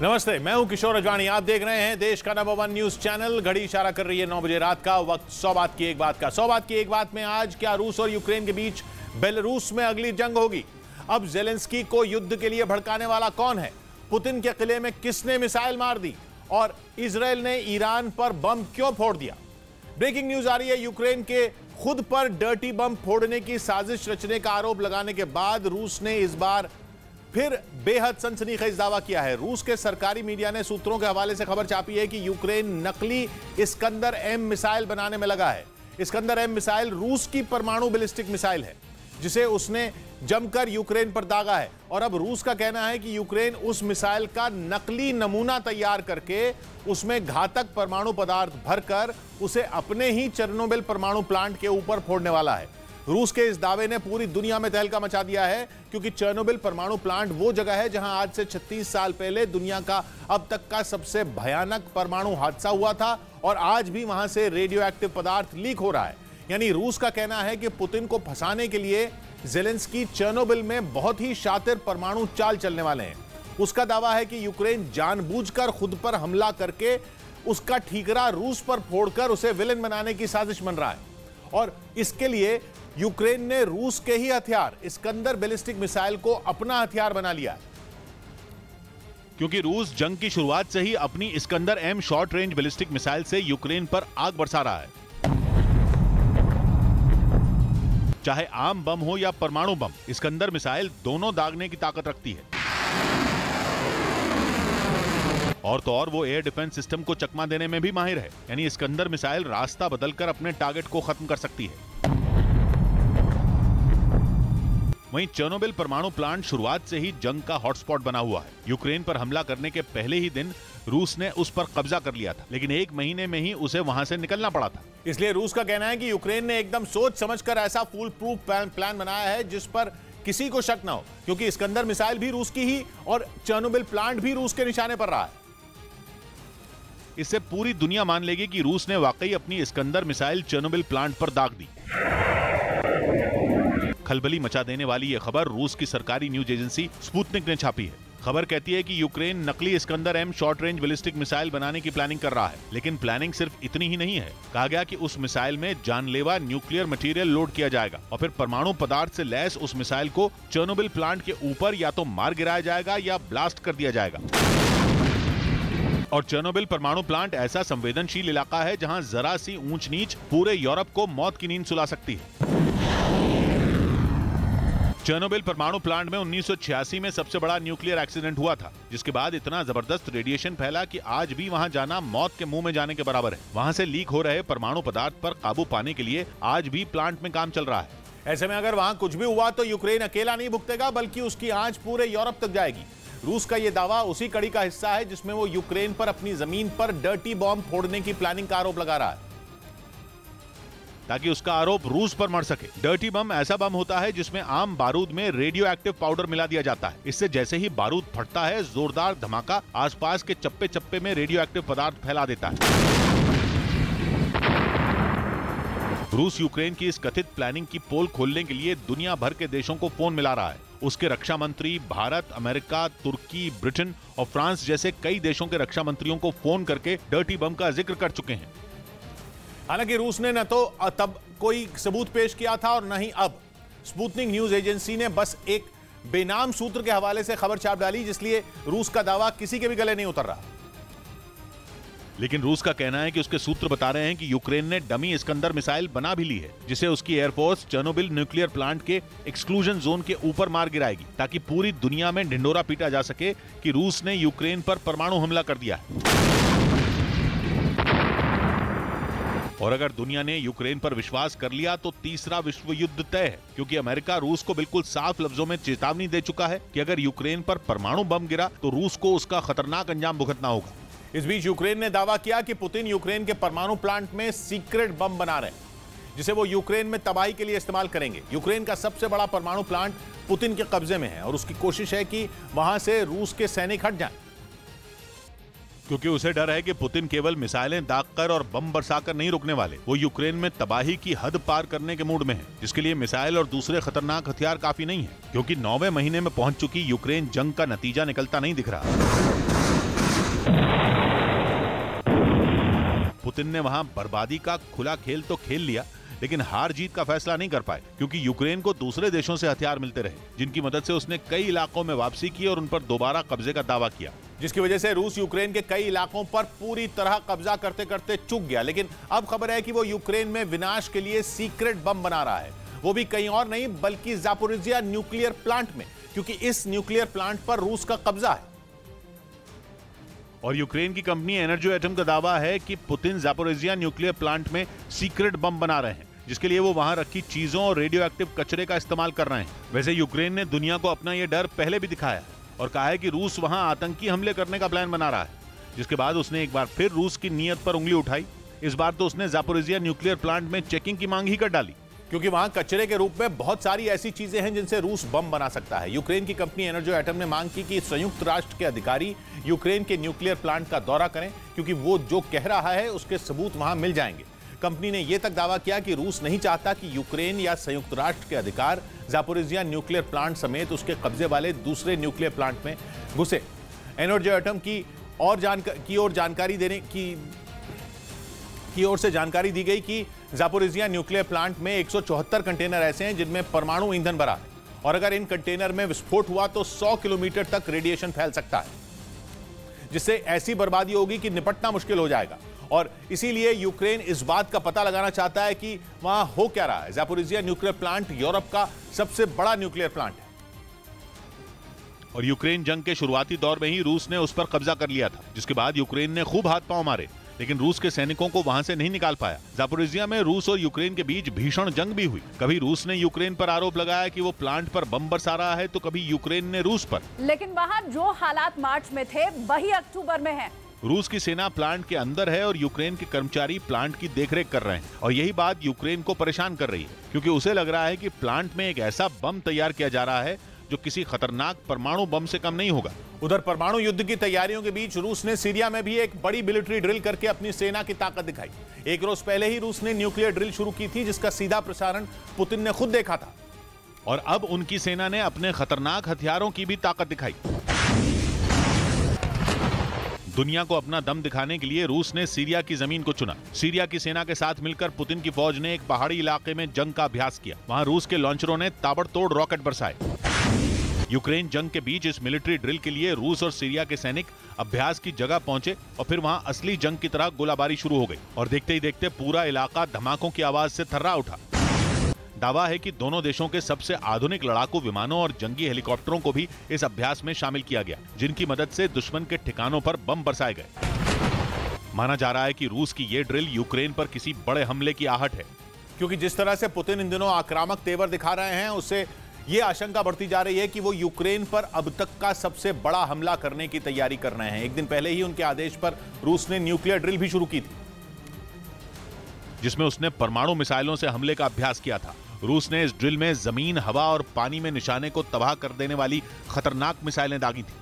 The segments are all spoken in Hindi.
नमस्ते, मैं हूं किशोर अजवाणी। आप देख रहे हैं देश का नंबर 1 न्यूज चैनल। घड़ी इशारा कर रही है 9 बजे रात का। वक्त 100 बात की एक बात का। 100 बात की एक बात में आज क्या रूस और यूक्रेन के बीच बेलारूस में अगली जंग होगी? अब जेलेंस्की को युद्ध के लिए भड़काने वाला कौन है? पुतिन के किले में किसने मिसाइल मार दी? और इजराइल ने ईरान पर बम क्यों फोड़ दिया? ब्रेकिंग न्यूज आ रही है। यूक्रेन के खुद पर डर्टी बम फोड़ने की साजिश रचने का आरोप लगाने के बाद रूस ने इस बार फिर बेहद सनसनीखेज दावा किया है। रूस के सरकारी मीडिया ने सूत्रों के हवाले से खबर छापी है कि यूक्रेन नकली इस्कंदर एम मिसाइल बनाने में लगा है। इस्कंदर एम मिसाइल रूस की परमाणु बैलिस्टिक मिसाइल है जिसे उसने जमकर यूक्रेन पर दागा है। और अब रूस का कहना है कि यूक्रेन उस मिसाइल का नकली नमूना तैयार करके उसमें घातक परमाणु पदार्थ भरकर उसे अपने ही चेर्नोबिल परमाणु प्लांट के ऊपर फोड़ने वाला है। रूस के इस दावे ने पूरी दुनिया में तहलका मचा दिया है, क्योंकि चेर्नोबिल परमाणु प्लांट वो जगह है जहां आज से 36 साल पहले दुनिया का अब तक का सबसे भयानक परमाणु हादसा हुआ था और आज भी वहां से रेडियो एक्टिव पदार्थ लीक हो रहा है। यानी रूस का कहना है कि पुतिन को फंसाने के लिए जेलेंस्की चेर्नोबिल में बहुत ही शातिर परमाणु चाल चलने वाले हैं। उसका दावा है कि यूक्रेन जानबूझकर खुद पर हमला करके उसका ठीकरा रूस पर फोड़कर उसे विलेन बनाने की साजिश बन रहा है। और इसके लिए यूक्रेन ने रूस के ही हथियार इस्कंदर बैलिस्टिक मिसाइल को अपना हथियार बना लिया है, क्योंकि रूस जंग की शुरुआत से ही अपनी Iskander M short range ballistic missile से यूक्रेन पर आग बरसा रहा है। चाहे आम बम हो या परमाणु बम, इस्कंदर मिसाइल दोनों दागने की ताकत रखती है। और तो और वो एयर डिफेंस सिस्टम को चकमा देने में भी माहिर है। यानी इस्कंदर मिसाइल रास्ता बदलकर अपने टारगेट को खत्म कर सकती है। वहीं चेर्नोबिल परमाणु प्लांट शुरुआत से ही जंग का हॉटस्पॉट बना हुआ है। यूक्रेन पर हमला करने के पहले ही दिन रूस ने उस पर कब्जा कर लिया था, लेकिन एक महीने में ही उसे वहां से निकलना पड़ा था। इसलिए रूस का कहना है कि यूक्रेन ने एकदम सोच समझकर ऐसा फुल प्रूफ प्लान बनाया है जिस पर किसी को शक ना हो, क्योंकि इस्कंदर मिसाइल भी रूस की ही और चेर्नोबिल प्लांट भी रूस के निशाने पर रहा है। इससे पूरी दुनिया मान लेगी कि रूस ने वाकई अपनी इस्कंदर मिसाइल चेर्नोबिल प्लांट पर दाग दी। खलबली मचा देने वाली यह खबर रूस की सरकारी न्यूज एजेंसी स्पुतनिक ने छापी है। खबर कहती है कि यूक्रेन नकली Iskander M short range ballistic missile बनाने की प्लानिंग कर रहा है। लेकिन प्लानिंग सिर्फ इतनी ही नहीं है। कहा गया कि उस मिसाइल में जानलेवा न्यूक्लियर मटेरियल लोड किया जाएगा और फिर परमाणु पदार्थ से लैस उस मिसाइल को चेर्नोबिल प्लांट के ऊपर या तो मार गिराया जाएगा या ब्लास्ट कर दिया जाएगा। और चेर्नोबिल परमाणु प्लांट ऐसा संवेदनशील इलाका है जहां जरा सी ऊंच नीच पूरे यूरोप को मौत की नींद सुला सकती है। चेर्नोबिल परमाणु प्लांट में 1986 में सबसे बड़ा न्यूक्लियर एक्सीडेंट हुआ था, जिसके बाद इतना जबरदस्त रेडिएशन फैला कि आज भी वहां जाना मौत के मुंह में जाने के बराबर है। वहां से लीक हो रहे परमाणु पदार्थ पर काबू पाने के लिए आज भी प्लांट में काम चल रहा है। ऐसे में अगर वहां कुछ भी हुआ तो यूक्रेन अकेला नहीं भुगतेगा, बल्कि उसकी आंच पूरे यूरोप तक जाएगी। रूस का यह दावा उसी कड़ी का हिस्सा है जिसमें वो यूक्रेन पर अपनी जमीन पर डर्टी बॉम्ब फोड़ने की प्लानिंग का आरोप लगा रहा है, ताकि उसका आरोप रूस पर मर सके। डर्टी बम ऐसा बम होता है जिसमें आम बारूद में रेडियो एक्टिव पाउडर मिला दिया जाता है। इससे जैसे ही बारूद फटता है, जोरदार धमाका आसपास के चप्पे चप्पे में रेडियो एक्टिव पदार्थ फैला देता है। रूस यूक्रेन की इस कथित प्लानिंग की पोल खोलने के लिए दुनिया भर के देशों को फोन मिला रहा है। उसके रक्षा मंत्री भारत, अमेरिका, तुर्की, ब्रिटेन और फ्रांस जैसे कई देशों के रक्षा मंत्रियों को फोन करके डर्टी बम का जिक्र कर चुके हैं। हालांकि रूस ने न तो तब कोई सबूत पेश किया था और न ही अब। स्पुतनिक न्यूज एजेंसी ने बस एक बेनाम सूत्र के हवाले से खबर छाप डाली, जिसलिए रूस का दावा किसी के भी गले नहीं उतर रहा। लेकिन रूस का कहना है कि उसके सूत्र बता रहे हैं कि यूक्रेन ने डमी इस्कंदर मिसाइल बना भी ली है, जिसे उसकी एयरफोर्स चेर्नोबिल न्यूक्लियर प्लांट के एक्सक्लूजन जोन के ऊपर मार गिराएगी, ताकि पूरी दुनिया में ढिंडोरा पीटा जा सके कि रूस ने यूक्रेन पर परमाणु हमला कर दिया है। और अगर दुनिया ने यूक्रेन पर विश्वास कर लिया तो तीसरा विश्व युद्ध तय है, क्योंकि अमेरिका रूस को बिल्कुल साफ लफ्जों में चेतावनी दे चुका है कि अगर यूक्रेन पर परमाणु बम गिरा तो रूस को उसका खतरनाक अंजाम भुगतना होगा। इस बीच यूक्रेन ने दावा किया कि पुतिन यूक्रेन के परमाणु प्लांट में सीक्रेट बम बना रहे हैं, जिसे वो यूक्रेन में तबाही के लिए इस्तेमाल करेंगे। यूक्रेन का सबसे बड़ा परमाणु प्लांट पुतिन के कब्जे में है और उसकी कोशिश है कि वहां से रूस के सैनिक हट जाएं, क्योंकि उसे डर है कि पुतिन केवल मिसाइलें दागकर और बम बरसाकर नहीं रुकने वाले। वो यूक्रेन में तबाही की हद पार करने के मूड में है, जिसके लिए मिसाइल और दूसरे खतरनाक हथियार काफी नहीं है, क्योंकि 9वें महीने में पहुंच चुकी यूक्रेन जंग का नतीजा निकलता नहीं दिख रहा। पुतिन ने वहां बर्बादी का खुला खेल तो खेल लिया, लेकिन हार जीत का फैसला नहीं कर पाए, क्योंकि यूक्रेन को दूसरे देशों से हथियार मिलते रहे, जिनकी मदद से उसने कई इलाकों में वापसी की और उन पर दोबारा कब्जे का दावा किया, जिसकी वजह से रूस यूक्रेन के कई इलाकों पर पूरी तरह कब्जा करते करते चूक गया। लेकिन अब खबर है कि वो यूक्रेन में विनाश के लिए सीक्रेट बम बना रहा है, वो भी कहीं और नहीं बल्कि ज़ापोरिज़िया न्यूक्लियर प्लांट में, क्योंकि इस न्यूक्लियर प्लांट पर रूस का कब्जा है। और यूक्रेन की कंपनी एनर्जी एटम का दावा है कि पुतिन ज़ापोरिज़िया न्यूक्लियर प्लांट में सीक्रेट बम बना रहे हैं, जिसके लिए वो वहां रखी चीजों और रेडियो एक्टिव कचरे का इस्तेमाल कर रहे हैं। वैसे यूक्रेन ने दुनिया को अपना यह डर पहले भी दिखाया है और कहा है कि रूस वहां आतंकी हमले करने का प्लान बना रहा है, जिसके बाद उसने एक बार फिर रूस की नीयत पर उंगली उठाई। इस बार तो उसने ज़ापोरिज़िया न्यूक्लियर प्लांट में चेकिंग की मांग ही कर डाली, क्योंकि वहां कचरे के रूप में बहुत सारी ऐसी चीजें हैं जिनसे रूस बम बना सकता है। यूक्रेन की कंपनी एनर्जी एटम ने मांग की कि संयुक्त राष्ट्र के अधिकारी यूक्रेन के न्यूक्लियर प्लांट का दौरा करें, क्योंकि वो जो कह रहा है उसके सबूत वहां मिल जाएंगे। कंपनी ने यह तक दावा किया कि रूस नहीं चाहता कि यूक्रेन या संयुक्त राष्ट्र के अधिकार ज़ापोरिज़िया न्यूक्लियर प्लांट समेत उसके कब्जे वाले दूसरे न्यूक्लियर प्लांट में घुसे। एनर्जी एटम की ओर से जानकारी दी गई कि ज़ापोरिज़िया न्यूक्लियर प्लांट में 174 कंटेनर ऐसे हैं जिनमें परमाणु ईंधन भरा है, और अगर इन कंटेनर में विस्फोट हुआ तो 100 किलोमीटर तक रेडिएशन फैल सकता है, जिससे ऐसी बर्बादी होगी कि निपटना मुश्किल हो जाएगा। और इसीलिए यूक्रेन इस बात का पता लगाना चाहता है कि वहां हो क्या रहा है। ज़ापोरिज़िया न्यूक्लियर प्लांट यूरोप का सबसे बड़ा न्यूक्लियर प्लांट है, और यूक्रेन जंग के शुरुआती दौर में ही रूस ने उस पर कब्जा कर लिया था, जिसके बाद यूक्रेन ने खूब हाथ पांव मारे, लेकिन रूस के सैनिकों को वहां से नहीं निकाल पाया। ज़ापोरिज़िया में रूस और यूक्रेन के बीच भीषण जंग भी हुई। कभी रूस ने यूक्रेन पर आरोप लगाया कि वो प्लांट पर बम बरसा रहा है, तो कभी यूक्रेन ने रूस पर। लेकिन वहां जो हालात मार्च में थे वही अक्टूबर में है। रूस की सेना प्लांट के अंदर है और यूक्रेन के कर्मचारी प्लांट की देखरेख कर रहे हैं, और यही बात यूक्रेन को परेशान कर रही है, क्योंकि उसे लग रहा है कि प्लांट में एक ऐसा बम तैयार किया जा रहा है जो किसी खतरनाक परमाणु बम से कम नहीं होगा। उधर परमाणु युद्ध की तैयारियों के बीच रूस ने सीरिया में भी एक बड़ी मिलिट्री ड्रिल करके अपनी सेना की ताकत दिखाई। एक रोज पहले ही रूस ने न्यूक्लियर ड्रिल शुरू की थी, जिसका सीधा प्रसारण पुतिन ने खुद देखा था, और अब उनकी सेना ने अपने खतरनाक हथियारों की भी ताकत दिखाई। दुनिया को अपना दम दिखाने के लिए रूस ने सीरिया की जमीन को चुना। सीरिया की सेना के साथ मिलकर पुतिन की फौज ने एक पहाड़ी इलाके में जंग का अभ्यास किया। वहां रूस के लॉन्चरों ने ताबड़तोड़ रॉकेट बरसाए। यूक्रेन जंग के बीच इस मिलिट्री ड्रिल के लिए रूस और सीरिया के सैनिक अभ्यास की जगह पहुंचे, और फिर वहां असली जंग की तरह गोलाबारी शुरू हो गई, और देखते ही देखते पूरा इलाका धमाकों की आवाज से थर्रा उठा। दावा है कि दोनों देशों के सबसे आधुनिक लड़ाकू विमानों और जंगी हेलीकॉप्टरों को भी इस अभ्यास में शामिल किया गया, जिनकी मदद से दुश्मन के ठिकानों पर बम बरसाए गए। माना जा रहा है कि रूस की ये ड्रिल यूक्रेन पर किसी बड़े हमले की आहट है, क्योंकि जिस तरह से पुतिन इन दिनों आक्रामक तेवर दिखा रहे हैं, उससे ये आशंका बढ़ती जा रही है कि वो यूक्रेन पर अब तक का सबसे बड़ा हमला करने की तैयारी कर रहे हैं। एक दिन पहले ही उनके आदेश पर रूस ने न्यूक्लियर ड्रिल भी शुरू की थी, जिसमें उसने परमाणु मिसाइलों से हमले का अभ्यास किया था। रूस ने इस ड्रिल में जमीन, हवा और पानी में निशाने को तबाह कर देने वाली खतरनाक मिसाइलें दागी थी।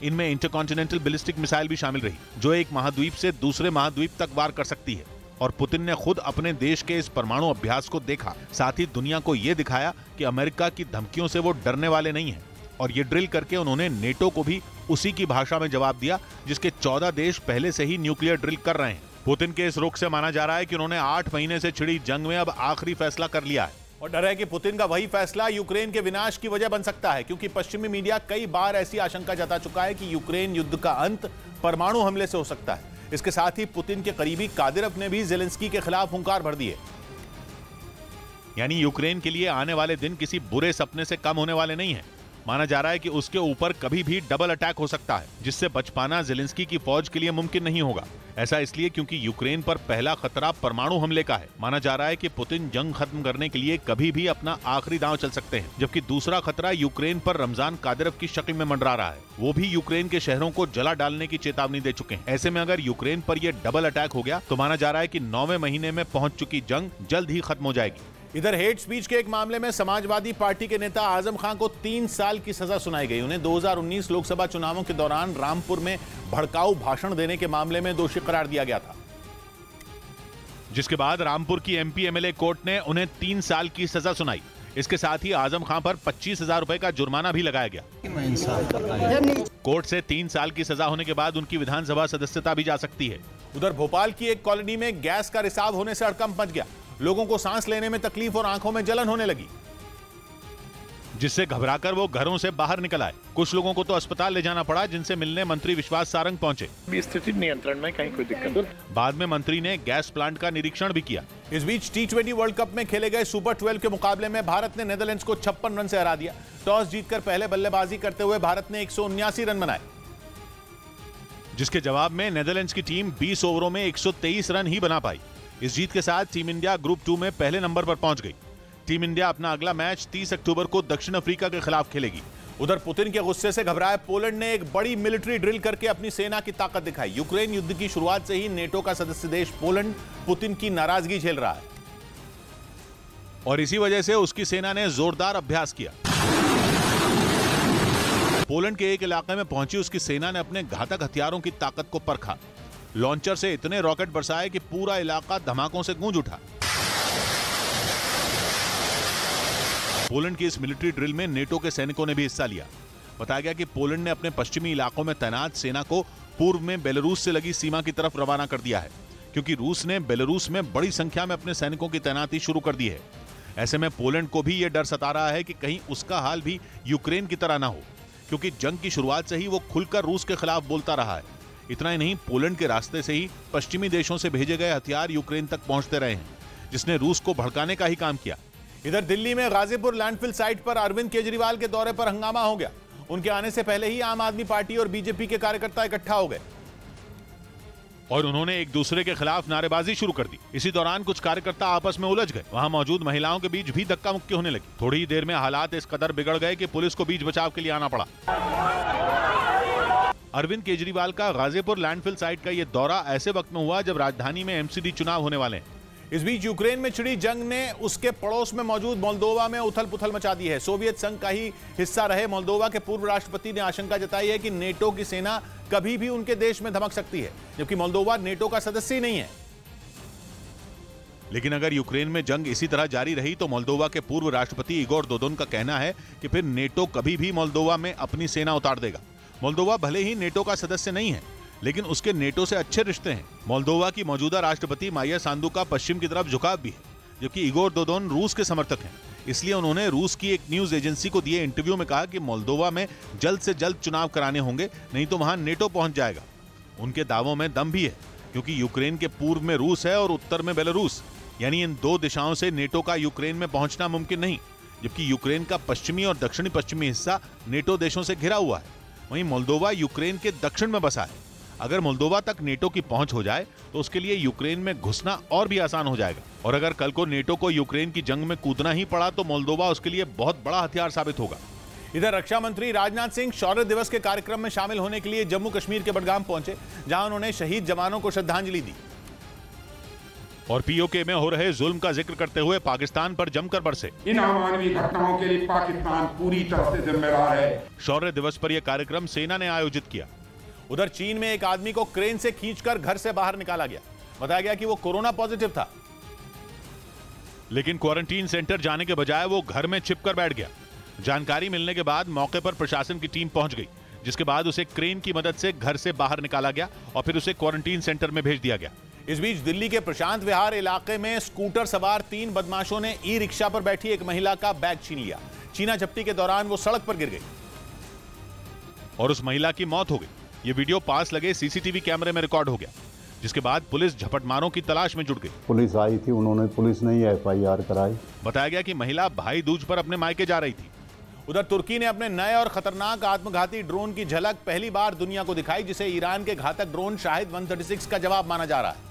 इनमें इंटरकॉन्टिनेंटल बैलिस्टिक मिसाइल भी शामिल रही, जो एक महाद्वीप से दूसरे महाद्वीप तक वार कर सकती है। और पुतिन ने खुद अपने देश के इस परमाणु अभ्यास को देखा, साथ ही दुनिया को यह दिखाया कि अमेरिका की धमकियों से वो डरने वाले नहीं हैं। और ये ड्रिल करके उन्होंने नेटो को भी उसी की भाषा में जवाब दिया, जिसके 14 देश पहले से ही न्यूक्लियर ड्रिल कर रहे हैं। पुतिन के इस रुख से माना जा रहा है कि उन्होंने 8 महीने से छिड़ी जंग में अब आखिरी फैसला कर लिया है, और डर है कि पुतिन का वही फैसला यूक्रेन के विनाश की वजह बन सकता है, क्योंकि पश्चिमी मीडिया कई बार ऐसी आशंका जता चुका है कि यूक्रेन युद्ध का अंत परमाणु हमले से हो सकता है। इसके साथ ही पुतिन के करीबी कादिरोव ने भी ज़ेलेंस्की के खिलाफ हुंकार भर दी है। यानी यूक्रेन के लिए आने वाले दिन किसी बुरे सपने से कम होने वाले नहीं हैं। माना जा रहा है कि उसके ऊपर कभी भी डबल अटैक हो सकता है, जिससे बच पाना ज़ेलेंस्की की फौज के लिए मुमकिन नहीं होगा। ऐसा इसलिए क्योंकि यूक्रेन पर पहला खतरा परमाणु हमले का है। माना जा रहा है कि पुतिन जंग खत्म करने के लिए कभी भी अपना आखिरी दांव चल सकते हैं, जबकि दूसरा खतरा यूक्रेन पर रमजान कादिरोव की शक्ल में मंडरा रहा है। वो भी यूक्रेन के शहरों को जला डालने की चेतावनी दे चुके हैं। ऐसे में अगर यूक्रेन पर यह डबल अटैक हो गया तो माना जा रहा है कि 9वें महीने में पहुंच चुकी जंग जल्द ही खत्म हो जाएगी। इधर हेट स्पीच के एक मामले में समाजवादी पार्टी के नेता आजम खान को 3 साल की सजा सुनाई गई। उन्हें 2019 लोकसभा चुनावों के दौरान रामपुर में भड़काऊ भाषण देने के मामले में दोषी करार दिया गया था, जिसके बाद रामपुर की MP MLA कोर्ट ने उन्हें 3 साल की सजा सुनाई। इसके साथ ही आजम खान पर 25,000 रुपए का जुर्माना भी लगाया गया। कोर्ट से 3 साल की सजा होने के बाद उनकी विधानसभा सदस्यता भी जा सकती है। उधर भोपाल की एक कॉलोनी में गैस का रिसाव होने से हड़कंप मच गया। लोगों को सांस लेने में तकलीफ और आंखों में जलन होने लगी, जिससे घबराकर वो घरों से बाहर निकल आए। कुछ लोगों को तो अस्पताल ले जाना पड़ा, जिनसे मिलने मंत्री विश्वास सारंग पहुंचे। स्थिति नियंत्रण में, कहीं कोई दिक्कत। बाद में मंत्री ने गैस प्लांट का निरीक्षण भी किया। इस बीच T20 वर्ल्ड कप में खेले गए सुपर 12 के मुकाबले में भारत ने नेदरलैंड्स को 56 रन से हरा दिया। टॉस जीतकर पहले बल्लेबाजी करते हुए भारत ने 179 रन बनाए, जिसके जवाब में नेदरलैंड्स की टीम 20 ओवरों में 123 रन ही बना पाई। इस जीत के साथ टीम इंडिया ग्रुप 2 में पहले नंबर पर पहुंच गई। टीम इंडिया अपना अगला मैच 30 अक्टूबर को दक्षिण अफ्रीका के खिलाफ खेलेगी। उधर पुतिन के गुस्से से घबराए पोलैंड ने एक बड़ी मिलिट्री ड्रिल करके अपनी सेना की ताकत दिखाई। यूक्रेन युद्ध की शुरुआत से ही नेटो का सदस्य देश पोलैंड पुतिन की नाराजगी झेल रहा है और इसी वजह से उसकी सेना ने जोरदार अभ्यास किया। पोलैंड के एक इलाके में पहुंची उसकी सेना ने अपने घातक हथियारों की ताकत को परखा। लॉन्चर से इतने रॉकेट बरसाए कि पूरा इलाका धमाकों से गूंज उठा। पोलैंड की इस मिलिट्री ड्रिल में नेटो के सैनिकों ने भी हिस्सा लिया। बताया गया कि पोलैंड ने अपने पश्चिमी इलाकों में तैनात सेना को पूर्व में बेलारूस से लगी सीमा की तरफ रवाना कर दिया है, क्योंकि रूस ने बेलारूस में बड़ी संख्या में अपने सैनिकों की तैनाती शुरू कर दी है। ऐसे में पोलैंड को भी यह डर सता रहा है कि कहीं उसका हाल भी यूक्रेन की तरह ना हो, क्योंकि जंग की शुरुआत से ही वो खुलकर रूस के खिलाफ बोलता रहा है। इतना ही नहीं, पोलैंड के रास्ते से ही पश्चिमी देशों से भेजे गए हथियार यूक्रेन तक पहुंचते रहे हैं, जिसने रूस को भड़काने का ही काम किया। इधर दिल्ली में गाजीपुर लैंडफिल साइट पर अरविंद केजरीवाल के दौरे पर हंगामा हो गया। उनके आने से पहले ही आम आदमी पार्टी और बीजेपी के कार्यकर्ता इकट्ठा हो गए और उन्होंने एक दूसरे के खिलाफ नारेबाजी शुरू कर दी। इसी दौरान कुछ कार्यकर्ता आपस में उलझ गए। वहां मौजूद महिलाओं के बीच भी धक्का मुक्की होने लगी। थोड़ी ही देर में हालात इस कदर बिगड़ गए कि पुलिस को बीच बचाव के लिए आना पड़ा। अरविंद केजरीवाल का गाजीपुर लैंडफिल साइट का यह दौरा ऐसे वक्त में हुआ जब राजधानी में एमसीडी चुनाव होने वाले हैं। इस बीच यूक्रेन में छिड़ी जंग ने उसके पड़ोस में मौजूद मोल्दोवा में उथल पुथल मचा दी है। सोवियत संघ का ही हिस्सा रहे मोल्दोवा के पूर्व राष्ट्रपति ने आशंका जताई है कि नेटो की सेना कभी भी उनके देश में धमक सकती है, जबकि मोल्दोवा नेटो का सदस्य ही नहीं है। लेकिन अगर यूक्रेन में जंग इसी तरह जारी रही तो मोल्दोवा के पूर्व राष्ट्रपति इगोर दोदोन का कहना है कि फिर नेटो कभी भी मोल्दोवा में अपनी सेना उतार देगा। मोल्दोवा भले ही नेटो का सदस्य नहीं है, लेकिन उसके नेटो से अच्छे रिश्ते हैं। मोल्दोवा की मौजूदा राष्ट्रपति माया सांदू का पश्चिम की तरफ झुकाव भी है, जबकि इगोर दोदोन रूस के समर्थक हैं। इसलिए उन्होंने रूस की एक न्यूज एजेंसी को दिए इंटरव्यू में कहा कि मोल्दोवा में जल्द से जल्द चुनाव कराने होंगे, नहीं तो वहां नेटो पहुंच जाएगा। उनके दावों में दम भी है, क्योंकि यूक्रेन के पूर्व में रूस है और उत्तर में बेलारूस, यानी इन दो दिशाओं से नेटो का यूक्रेन में पहुंचना मुमकिन नहीं। जबकि यूक्रेन का पश्चिमी और दक्षिणी पश्चिमी हिस्सा नेटो देशों से घिरा हुआ है, वहीं मोल्दोवा यूक्रेन के दक्षिण में बसा है। अगर मोल्दोवा तक नेटो की पहुंच हो जाए तो उसके लिए यूक्रेन में घुसना और भी आसान हो जाएगा। और अगर कल को नेटो को यूक्रेन की जंग में कूदना ही पड़ा तो मोल्दोवा उसके लिए बहुत बड़ा हथियार साबित होगा। इधर रक्षा मंत्री राजनाथ सिंह शौर्य दिवस के कार्यक्रम में शामिल होने के लिए जम्मू कश्मीर के बडगाम पहुंचे, जहां उन्होंने शहीद जवानों को श्रद्धांजलि दी और पीओके में हो रहे जुल्म का जिक्र करते हुए पाकिस्तान पर जमकर बरसे। इन अमानवीय घटनाओं के लिए पाकिस्तान पूरी तरह से जिम्मेदार है। शौर्य दिवस पर यह कार्यक्रम सेना ने आयोजित किया। उधर चीन में एक आदमी को क्रेन से खींचकर घर से बाहर निकाला गया। बताया गया कि वो कोरोना पॉजिटिव था, लेकिन क्वारंटीन सेंटर जाने के बजाय वो घर में छिपकर बैठ गया। जानकारी मिलने के बाद मौके पर प्रशासन की टीम पहुंच गई, जिसके बाद उसे क्रेन की मदद से घर से बाहर निकाला गया और फिर उसे क्वारंटीन सेंटर में भेज दिया गया। इस बीच दिल्ली के प्रशांत विहार इलाके में स्कूटर सवार 3 बदमाशों ने ई रिक्शा पर बैठी एक महिला का बैग छीन लिया। छीना झपटी के दौरान वो सड़क पर गिर गई और उस महिला की मौत हो गई। ये वीडियो पास लगे सीसीटीवी कैमरे में रिकॉर्ड हो गया, जिसके बाद पुलिस झपटमारों की तलाश में जुट गई। पुलिस आई थी, पुलिस ने एफआईआर कराई। बताया गया कि महिला भाई दूज पर अपने मायके जा रही थी। उधर तुर्की ने अपने नए और खतरनाक आत्मघाती ड्रोन की झलक पहली बार दुनिया को दिखाई, जिसे ईरान के घातक ड्रोन शाहिद 136 का जवाब माना जा रहा है,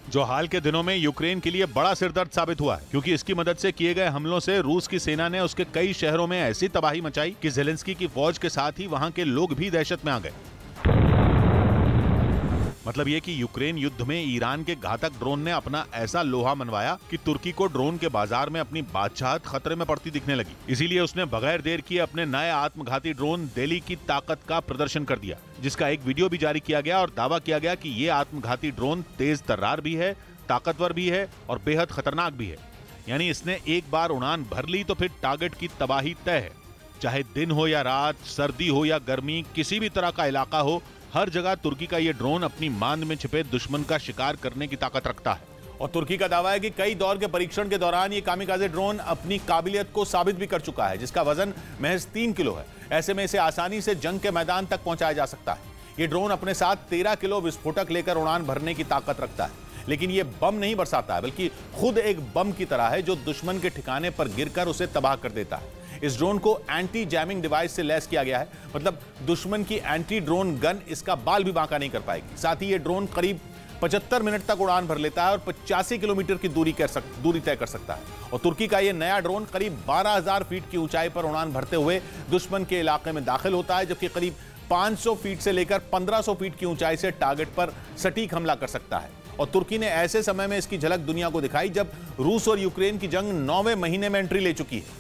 जो हाल के दिनों में यूक्रेन के लिए बड़ा सिरदर्द साबित हुआ है, क्योंकि इसकी मदद से किए गए हमलों से रूस की सेना ने उसके कई शहरों में ऐसी तबाही मचाई कि ज़ेलेंस्की की फौज के साथ ही वहां के लोग भी दहशत में आ गए। मतलब ये कि यूक्रेन युद्ध में ईरान के घातक ड्रोन ने अपना ऐसा लोहा मनवाया कि तुर्की को ड्रोन के बाजार में अपनी बादशाहत खतरे में पड़ती दिखने लगी। इसीलिए उसने बगैर देर किए अपने नए आत्मघाती ड्रोन देली की ताकत का प्रदर्शन कर दिया, जिसका एक वीडियो भी जारी किया गया और दावा किया गया कि ये आत्मघाती ड्रोन तेज तर्रार भी है, ताकतवर भी है और बेहद खतरनाक भी है। यानी इसने एक बार उड़ान भर ली तो फिर टारगेट की तबाही तय है। चाहे दिन हो या रात, सर्दी हो या गर्मी, किसी भी तरह का इलाका हो, हर जगह तुर्की का ये ड्रोन अपनी मांद में छिपे दुश्मन का शिकार करने की ताकत रखता है। और तुर्की का दावा है कि कई दौर के परीक्षण के दौरान ये कामिकाजे ड्रोन अपनी काबिलियत को साबित भी कर चुका है, जिसका वजन महज 3 किलो है। ऐसे में इसे आसानी से जंग के मैदान तक पहुंचाया जा सकता है। ये ड्रोन अपने साथ 13 किलो विस्फोटक लेकर उड़ान भरने की ताकत रखता है, लेकिन ये बम नहीं बरसाता है, बल्कि खुद एक बम की तरह है जो दुश्मन के ठिकाने पर गिरकर उसे तबाह कर देता है। इस ड्रोन को एंटी जैमिंग डिवाइस से लैस किया गया है, मतलब दुश्मन की एंटी ड्रोन गन इसका बाल भी बांका नहीं कर पाएगी। साथ ही ये ड्रोन करीब 75 मिनट तक उड़ान भर लेता है और 85 किलोमीटर की दूरी तय कर सकता है। और तुर्की का यह नया ड्रोन करीब 12,000 फीट की ऊंचाई पर उड़ान भरते हुए दुश्मन के इलाके में दाखिल होता है, जबकि करीब 500 फीट से लेकर 1500 फीट की ऊंचाई से टारगेट पर सटीक हमला कर सकता है। और तुर्की ने ऐसे समय में इसकी झलक दुनिया को दिखाई जब रूस और यूक्रेन की जंग 9वें महीने में एंट्री ले चुकी है।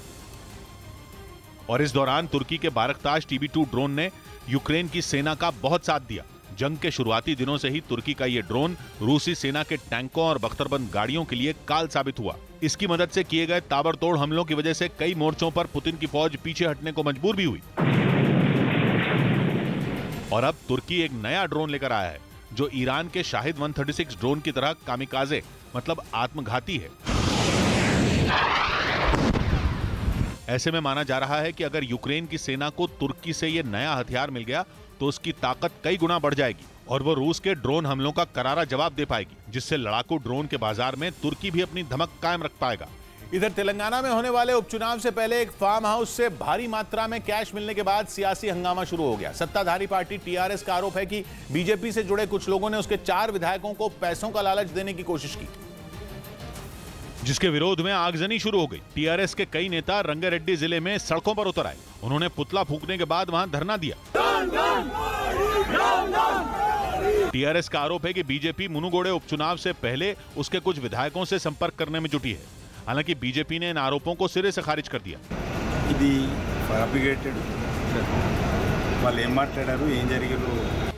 और इस दौरान तुर्की के बारकताश TB2 ड्रोन ने यूक्रेन की सेना का बहुत साथ दिया। जंग के शुरुआती दिनों से ही तुर्की का यह ड्रोन रूसी सेना के टैंकों और बख्तरबंद गाड़ियों के लिए काल साबित हुआ। इसकी मदद से किए गए ताबड़तोड़ हमलों की वजह से कई मोर्चों पर पुतिन की फौज पीछे हटने को मजबूर भी हुई। और अब तुर्की एक नया ड्रोन लेकर आया है जो ईरान के शाहिद 136 ड्रोन की तरह कामिकाजे मतलब आत्मघाती है। ऐसे में माना जा रहा है कि अगर यूक्रेन की सेना को तुर्की से यह नया हथियार मिल गया तो उसकी ताकत कई गुना बढ़ जाएगी और वो रूस के ड्रोन हमलों का करारा जवाब दे पाएगी, जिससे लड़ाकू ड्रोन के बाजार में तुर्की भी अपनी धमक कायम रख पाएगा। इधर तेलंगाना में होने वाले उपचुनाव से पहले एक फार्म हाउस से भारी मात्रा में कैश मिलने के बाद सियासी हंगामा शुरू हो गया। सत्ताधारी पार्टी TRS का आरोप है कि बीजेपी से जुड़े कुछ लोगों ने उसके 4 विधायकों को पैसों का लालच देने की कोशिश की, जिसके विरोध में आगजनी शुरू हो गई। TRS के कई नेता रंगारेड्डी जिले में सड़कों पर उतर आए। उन्होंने पुतला फूंकने के बाद वहां धरना दिया। TRS का आरोप है कि बीजेपी मुनुगोडे उपचुनाव से पहले उसके कुछ विधायकों से संपर्क करने में जुटी है। हालांकि बीजेपी ने इन आरोपों को सिरे से खारिज कर दिया।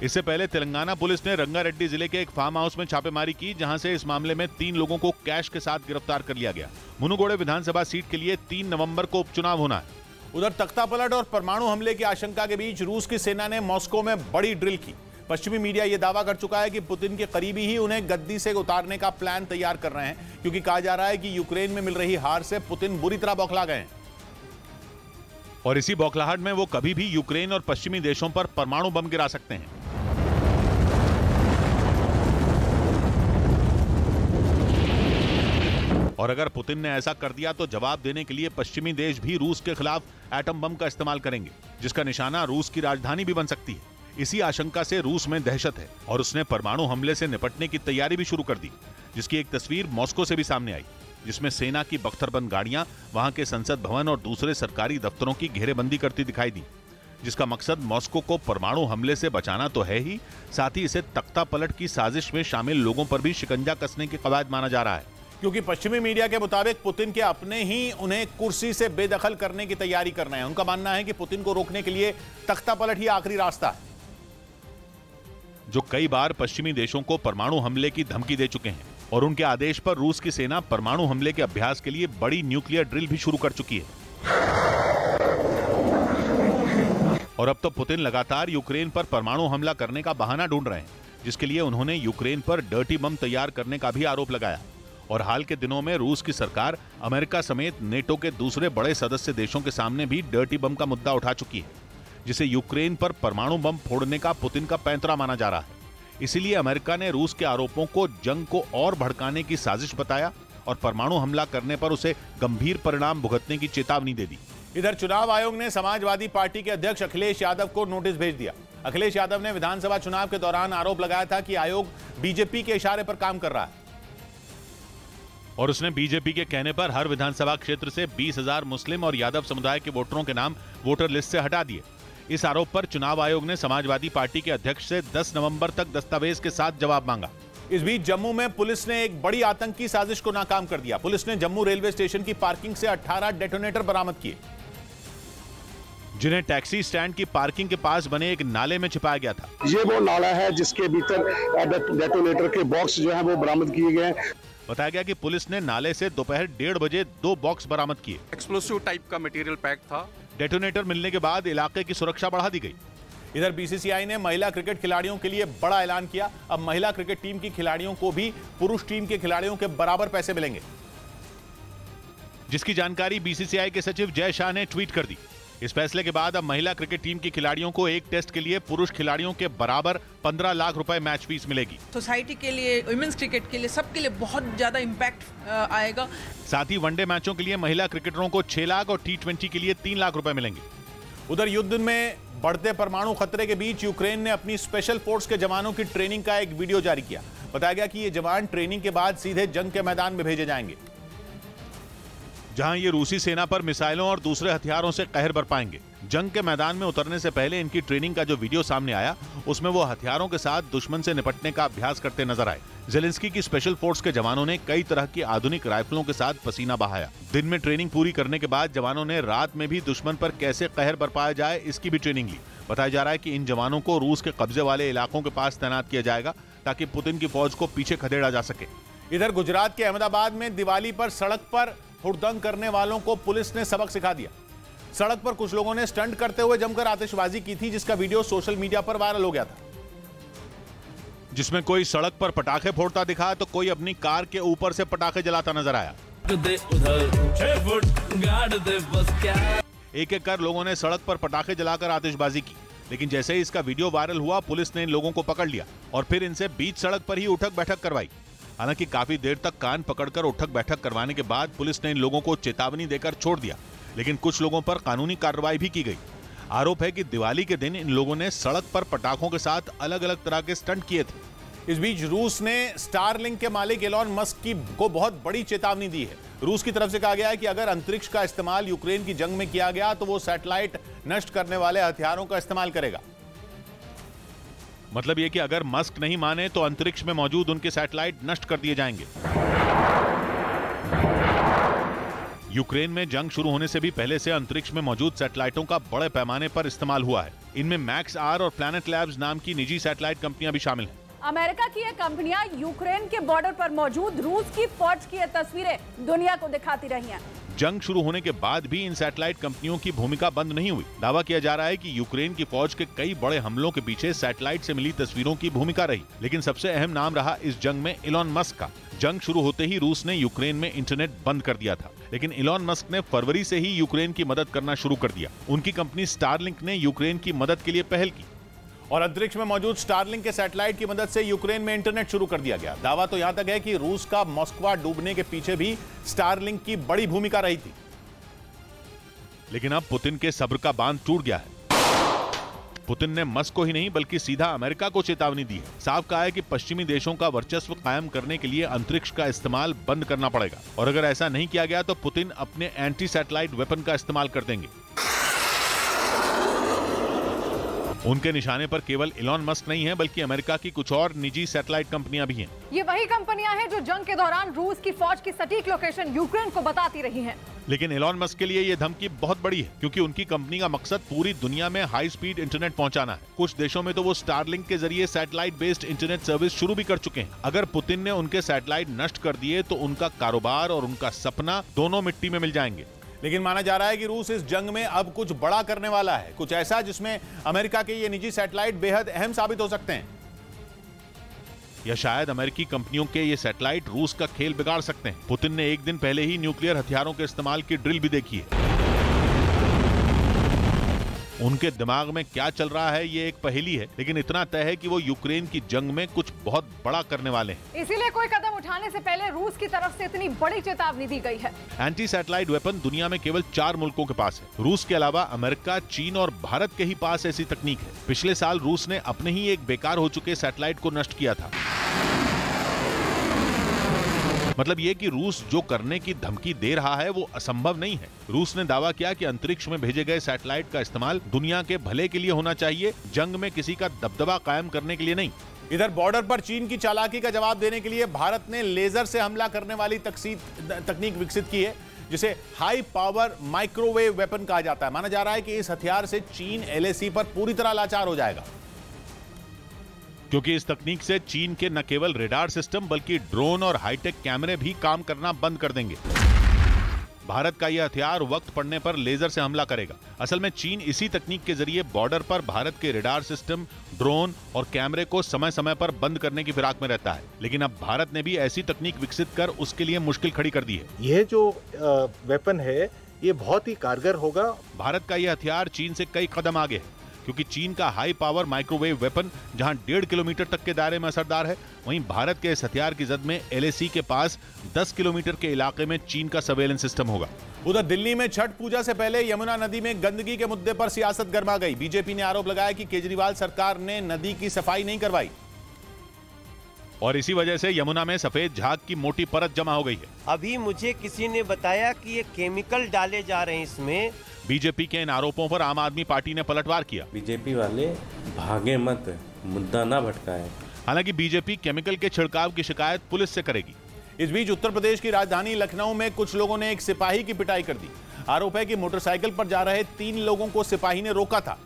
इससे पहले तेलंगाना पुलिस ने रंगारेड्डी जिले के एक फार्म हाउस में छापेमारी की, जहां से इस मामले में 3 लोगों को कैश के साथ गिरफ्तार कर लिया गया। मुनुगोडे विधानसभा सीट के लिए 3 नवंबर को उपचुनाव होना है। उधर तख्तापलट और परमाणु हमले की आशंका के बीच रूस की सेना ने मॉस्को में बड़ी ड्रिल की। पश्चिमी मीडिया यह दावा कर चुका है कि पुतिन के करीबी ही उन्हें गद्दी से उतारने का प्लान तैयार कर रहे हैं, क्योंकि कहा जा रहा है कि यूक्रेन में मिल रही हार से पुतिन बुरी तरह बौखला गए हैं। और इसी बौखलाहट में वो कभी भी यूक्रेन और पश्चिमी देशों पर परमाणु बम गिरा सकते हैं। और अगर पुतिन ने ऐसा कर दिया तो जवाब देने के लिए पश्चिमी देश भी रूस के खिलाफ एटम बम का इस्तेमाल करेंगे, जिसका निशाना रूस की राजधानी भी बन सकती है। इसी आशंका से रूस में दहशत है और उसने परमाणु हमले से निपटने की तैयारी भी शुरू कर दी, जिसकी एक तस्वीर मॉस्को से भी सामने आई, जिसमें सेना की बख्तरबंद गाड़ियां वहां के संसद भवन और दूसरे सरकारी दफ्तरों की घेरेबंदी करती दिखाई दी, जिसका मकसद मॉस्को को परमाणु हमले से बचाना तो है ही, साथ ही इसे तख्तापलट की साजिश में शामिल लोगों पर भी शिकंजा कसने की कवायद माना जा रहा है। क्योंकि पश्चिमी मीडिया के मुताबिक पुतिन के अपने ही उन्हें कुर्सी से बेदखल करने की तैयारी कर रहे हैं। उनका मानना है कि पुतिन को रोकने के लिए तख्तापलट ही आखिरी रास्ता है, जो कई बार पश्चिमी देशों को परमाणु हमले की धमकी दे चुके हैं। और उनके आदेश पर रूस की सेना परमाणु हमले के अभ्यास के लिए बड़ी न्यूक्लियर ड्रिल भी शुरू कर चुकी है। और अब तो पुतिन लगातार यूक्रेन पर परमाणु हमला करने का बहाना ढूंढ रहे हैं, जिसके लिए उन्होंने यूक्रेन पर डर्टी बम तैयार करने का भी आरोप लगाया। और हाल के दिनों में रूस की सरकार अमेरिका समेत नेटो के दूसरे बड़े सदस्य देशों के सामने भी डर्टी बम का मुद्दा उठा चुकी है, जिसे यूक्रेन पर परमाणु बम फोड़ने का पुतिन का पैंतरा माना जा रहा है। इसीलिए अमेरिका ने रूस के आरोपों को जंग को और भड़काने की साजिश बताया और परमाणु हमला करने पर उसे गंभीर परिणाम भुगतने की चेतावनी दे दी। इधर चुनाव आयोग ने समाजवादी पार्टी के अध्यक्ष अखिलेश यादव को नोटिस भेज दिया। अखिलेश यादव ने विधानसभा चुनाव के दौरान आरोप लगाया था कि आयोग बीजेपी के इशारे पर काम कर रहा है और उसने बीजेपी के कहने पर हर विधानसभा क्षेत्र से 20,000 मुस्लिम और यादव समुदाय के वोटरों के नाम वोटर लिस्ट से हटा दिए। इस आरोप पर चुनाव आयोग ने समाजवादी पार्टी के अध्यक्ष से 10 नवंबर तक दस्तावेज के साथ जवाब मांगा। इस बीच जम्मू में पुलिस ने एक बड़ी आतंकी साजिश को नाकाम कर दिया। पुलिस ने जम्मू रेलवे स्टेशन की पार्किंग से 18 डेटोनेटर बरामद किए, जिन्हें टैक्सी स्टैंड की पार्किंग के पास बने एक नाले में छिपाया गया था। ये वो नाला है जिसके भीतर डेटोनेटर के बॉक्स जो है वो बरामद किए गए। बताया गया कि पुलिस ने नाले से दोपहर 1:30 बजे 2 बॉक्स बरामद किए। एक्सप्लोसिव टाइप का मटेरियल पैक था। डेटोनेटर मिलने के बाद इलाके की सुरक्षा बढ़ा दी गई। इधर बीसीसीआई ने महिला क्रिकेट खिलाड़ियों के लिए बड़ा ऐलान किया। अब महिला क्रिकेट टीम की खिलाड़ियों को भी पुरुष टीम के खिलाड़ियों के बराबर पैसे मिलेंगे, जिसकी जानकारी बीसीसीआई के सचिव जय शाह ने ट्वीट कर दी। इस फैसले के बाद अब महिला क्रिकेट टीम की खिलाड़ियों को एक टेस्ट के लिए पुरुष खिलाड़ियों के बराबर 15 लाख रुपए मैच फीस मिलेगी। सोसाइटी के लिए, वुमेन्स क्रिकेट के लिए, सबके लिए बहुत ज्यादा इम्पैक्ट आएगा। साथ ही वनडे मैचों के लिए महिला क्रिकेटरों को 6 लाख और T20 के लिए 3 लाख रुपए मिलेंगे। उधर युद्ध में बढ़ते परमाणु खतरे के बीच यूक्रेन ने अपनी स्पेशल फोर्स के जवानों की ट्रेनिंग का एक वीडियो जारी किया। बताया गया कि ये जवान ट्रेनिंग के बाद सीधे जंग के मैदान में भेजे जाएंगे, जहां ये रूसी सेना पर मिसाइलों और दूसरे हथियारों से कहर बरपाएंगे। जंग के मैदान में उतरने से पहले इनकी ट्रेनिंग का जो वीडियो सामने आया, उसमें वो हथियारों के साथ दुश्मन से निपटने का अभ्यास करते नजर आए। जेलेंस्की की स्पेशल फोर्स के जवानों ने कई तरह की आधुनिक राइफलों के साथ पसीना बहाया। दिन में ट्रेनिंग पूरी करने के बाद जवानों ने रात में भी दुश्मन पर कैसे कहर बरपाया जाए, इसकी भी ट्रेनिंग ली। बताया जा रहा है कि इन जवानों को रूस के कब्जे वाले इलाकों के पास तैनात किया जाएगा, ताकि पुतिन की फौज को पीछे खदेड़ा जा सके। इधर गुजरात के अहमदाबाद में दिवाली पर सड़क पर हुड़दंग करने वालों को पुलिस ने सबक सिखा दिया। सड़क पर कुछ लोगों ने स्टंट करते हुए जमकर आतिशबाजी की थी, जिसका वीडियो सोशल मीडिया पर वायरल हो गया था, जिसमें कोई सड़क पर पटाखे फोड़ता दिखा तो कोई अपनी कार के ऊपर से पटाखे जलाता नजर आया। एक एक कर लोगों ने सड़क पर पटाखे जलाकर आतिशबाजी की, लेकिन जैसे ही इसका वीडियो वायरल हुआ, पुलिस ने इन लोगों को पकड़ लिया और फिर इनसे बीच सड़क पर ही उठक बैठक करवाई। हालांकि काफी देर तक कान पकड़कर उठक बैठक करवाने के बाद पुलिस ने इन लोगों को चेतावनी देकर छोड़ दिया, लेकिन कुछ लोगों पर कानूनी कार्रवाई भी की गई। आरोप है कि दिवाली के दिन इन लोगों ने सड़क पर पटाखों के साथ अलग अलग तरह के स्टंट किए थे। इस बीच रूस ने स्टारलिंक के मालिक एलॉन मस्क को बहुत बड़ी चेतावनी दी है। रूस की तरफ से कहा गया है कि अगर अंतरिक्ष का इस्तेमाल यूक्रेन की जंग में किया गया तो वो सैटेलाइट नष्ट करने वाले हथियारों का इस्तेमाल करेगा। मतलब ये कि अगर मस्क नहीं माने तो अंतरिक्ष में मौजूद उनके सैटेलाइट नष्ट कर दिए जाएंगे। यूक्रेन में जंग शुरू होने से भी पहले से अंतरिक्ष में मौजूद सैटेलाइटों का बड़े पैमाने पर इस्तेमाल हुआ है। इनमें मैक्स आर और प्लैनेट लैब्स नाम की निजी सैटेलाइट कंपनियां भी शामिल हैं। अमेरिका की ये कंपनियां यूक्रेन के बॉर्डर पर मौजूद रूस की फौज की ये तस्वीरें दुनिया को दिखाती रही हैं। जंग शुरू होने के बाद भी इन सैटेलाइट कंपनियों की भूमिका बंद नहीं हुई। दावा किया जा रहा है कि यूक्रेन की फौज के कई बड़े हमलों के पीछे सैटेलाइट से मिली तस्वीरों की भूमिका रही, लेकिन सबसे अहम नाम रहा इस जंग में एलॉन मस्क का। जंग शुरू होते ही रूस ने यूक्रेन में इंटरनेट बंद कर दिया था, लेकिन एलॉन मस्क ने फरवरी से ही यूक्रेन की मदद करना शुरू कर दिया। उनकी कंपनी स्टारलिंक ने यूक्रेन की मदद के लिए पहल की और अंतरिक्ष में मौजूद स्टारलिंक के सैटेलाइट की मदद से यूक्रेन में इंटरनेट शुरू कर दिया गया। दावा तो यहां तक है कि रूस का मॉस्को डूबने के पीछे भी स्टारलिंक की बड़ी भूमिका रही थी। लेकिन अब पुतिन के सब्र का बांध टूट गया है। पुतिन ने मस्क को ही नहीं बल्कि सीधा अमेरिका को चेतावनी दी है। साफ कहा है कि पश्चिमी देशों का वर्चस्व कायम करने के लिए अंतरिक्ष का इस्तेमाल बंद करना पड़ेगा, और अगर ऐसा नहीं किया गया तो पुतिन अपने एंटी सैटेलाइट वेपन का इस्तेमाल कर देंगे। उनके निशाने पर केवल एलॉन मस्क नहीं है, बल्कि अमेरिका की कुछ और निजी सैटेलाइट कंपनियां भी हैं। ये वही कंपनियां हैं जो जंग के दौरान रूस की फौज की सटीक लोकेशन यूक्रेन को बताती रही हैं। लेकिन एलॉन मस्क के लिए ये धमकी बहुत बड़ी है, क्योंकि उनकी कंपनी का मकसद पूरी दुनिया में हाई स्पीड इंटरनेट पहुंचाना है। कुछ देशों में तो वो स्टारलिंक के जरिए सैटेलाइट बेस्ड इंटरनेट सर्विस शुरू भी कर चुके हैं। अगर पुतिन ने उनके सैटेलाइट नष्ट कर दिए तो उनका कारोबार और उनका सपना दोनों मिट्टी में मिल जाएंगे। लेकिन माना जा रहा है कि रूस इस जंग में अब कुछ बड़ा करने वाला है, कुछ ऐसा जिसमें अमेरिका के ये निजी सैटेलाइट बेहद अहम साबित हो सकते हैं, या शायद अमेरिकी कंपनियों के ये सैटेलाइट रूस का खेल बिगाड़ सकते हैं। पुतिन ने एक दिन पहले ही न्यूक्लियर हथियारों के इस्तेमाल की ड्रिल भी देखी है। उनके दिमाग में क्या चल रहा है ये एक पहेली है, लेकिन इतना तय है कि वो यूक्रेन की जंग में कुछ बहुत बड़ा करने वाले हैं। इसीलिए कोई कदम उठाने से पहले रूस की तरफ से इतनी बड़ी चेतावनी दी गई है। एंटी सैटेलाइट वेपन दुनिया में केवल 4 मुल्कों के पास है। रूस के अलावा अमेरिका, चीन और भारत के ही पास ऐसी तकनीक है। पिछले साल रूस ने अपने ही एक बेकार हो चुके सैटेलाइट को नष्ट किया था। मतलब ये कि रूस जो करने की धमकी दे रहा है वो असंभव नहीं है। रूस ने दावा किया कि अंतरिक्ष में भेजे गए सैटेलाइट का इस्तेमाल दुनिया के भले के लिए होना चाहिए, जंग में किसी का दबदबा कायम करने के लिए नहीं। इधर बॉर्डर पर चीन की चालाकी का जवाब देने के लिए भारत ने लेजर से हमला करने वाली तकनीक विकसित की है, जिसे हाई पावर माइक्रोवेव वेपन कहा जाता है। माना जा रहा है कि इस हथियार से चीन LAC पर पूरी तरह लाचार हो जाएगा। क्योंकि इस तकनीक से चीन के न केवल रेडार सिस्टम बल्कि ड्रोन और हाईटेक कैमरे भी काम करना बंद कर देंगे। भारत का यह हथियार वक्त पड़ने पर लेजर से हमला करेगा। असल में चीन इसी तकनीक के जरिए बॉर्डर पर भारत के रेडार सिस्टम, ड्रोन और कैमरे को समय समय पर बंद करने की फिराक में रहता है। लेकिन अब भारत ने भी ऐसी तकनीक विकसित कर उसके लिए मुश्किल खड़ी कर दी है। यह जो वेपन है ये बहुत ही कारगर होगा। भारत का यह हथियार चीन से कई कदम आगे है, क्योंकि चीन का हाई पावर माइक्रोवेव वेपन जहां 1.5 किलोमीटर तक के दायरे में असरदार है, वहीं भारत के इस हथियार की जद में LAC के पास 10 किलोमीटर के इलाके में चीन का सर्वेलेंस सिस्टम होगा। उधर दिल्ली में छठ पूजा से पहले यमुना नदी में गंदगी के मुद्दे पर सियासत गर्मा गई। बीजेपी ने आरोप लगाया कि केजरीवाल सरकार ने नदी की सफाई नहीं करवाई और इसी वजह से यमुना में सफेद झाग की मोटी परत जमा हो गई है। अभी मुझे किसी ने बताया कि ये केमिकल डाले जा रहे हैं इसमें। बीजेपी के इन आरोपों पर आम आदमी पार्टी ने पलटवार किया। बीजेपी वाले भागे मत, मुद्दा ना भटकाएं। हालांकि बीजेपी केमिकल के छिड़काव की शिकायत पुलिस से करेगी। इस बीच उत्तर प्रदेश की राजधानी लखनऊ में कुछ लोगों ने एक सिपाही की पिटाई कर दी। आरोप है कि मोटरसाइकिल पर जा रहे 3 लोगों को सिपाही ने रोका था,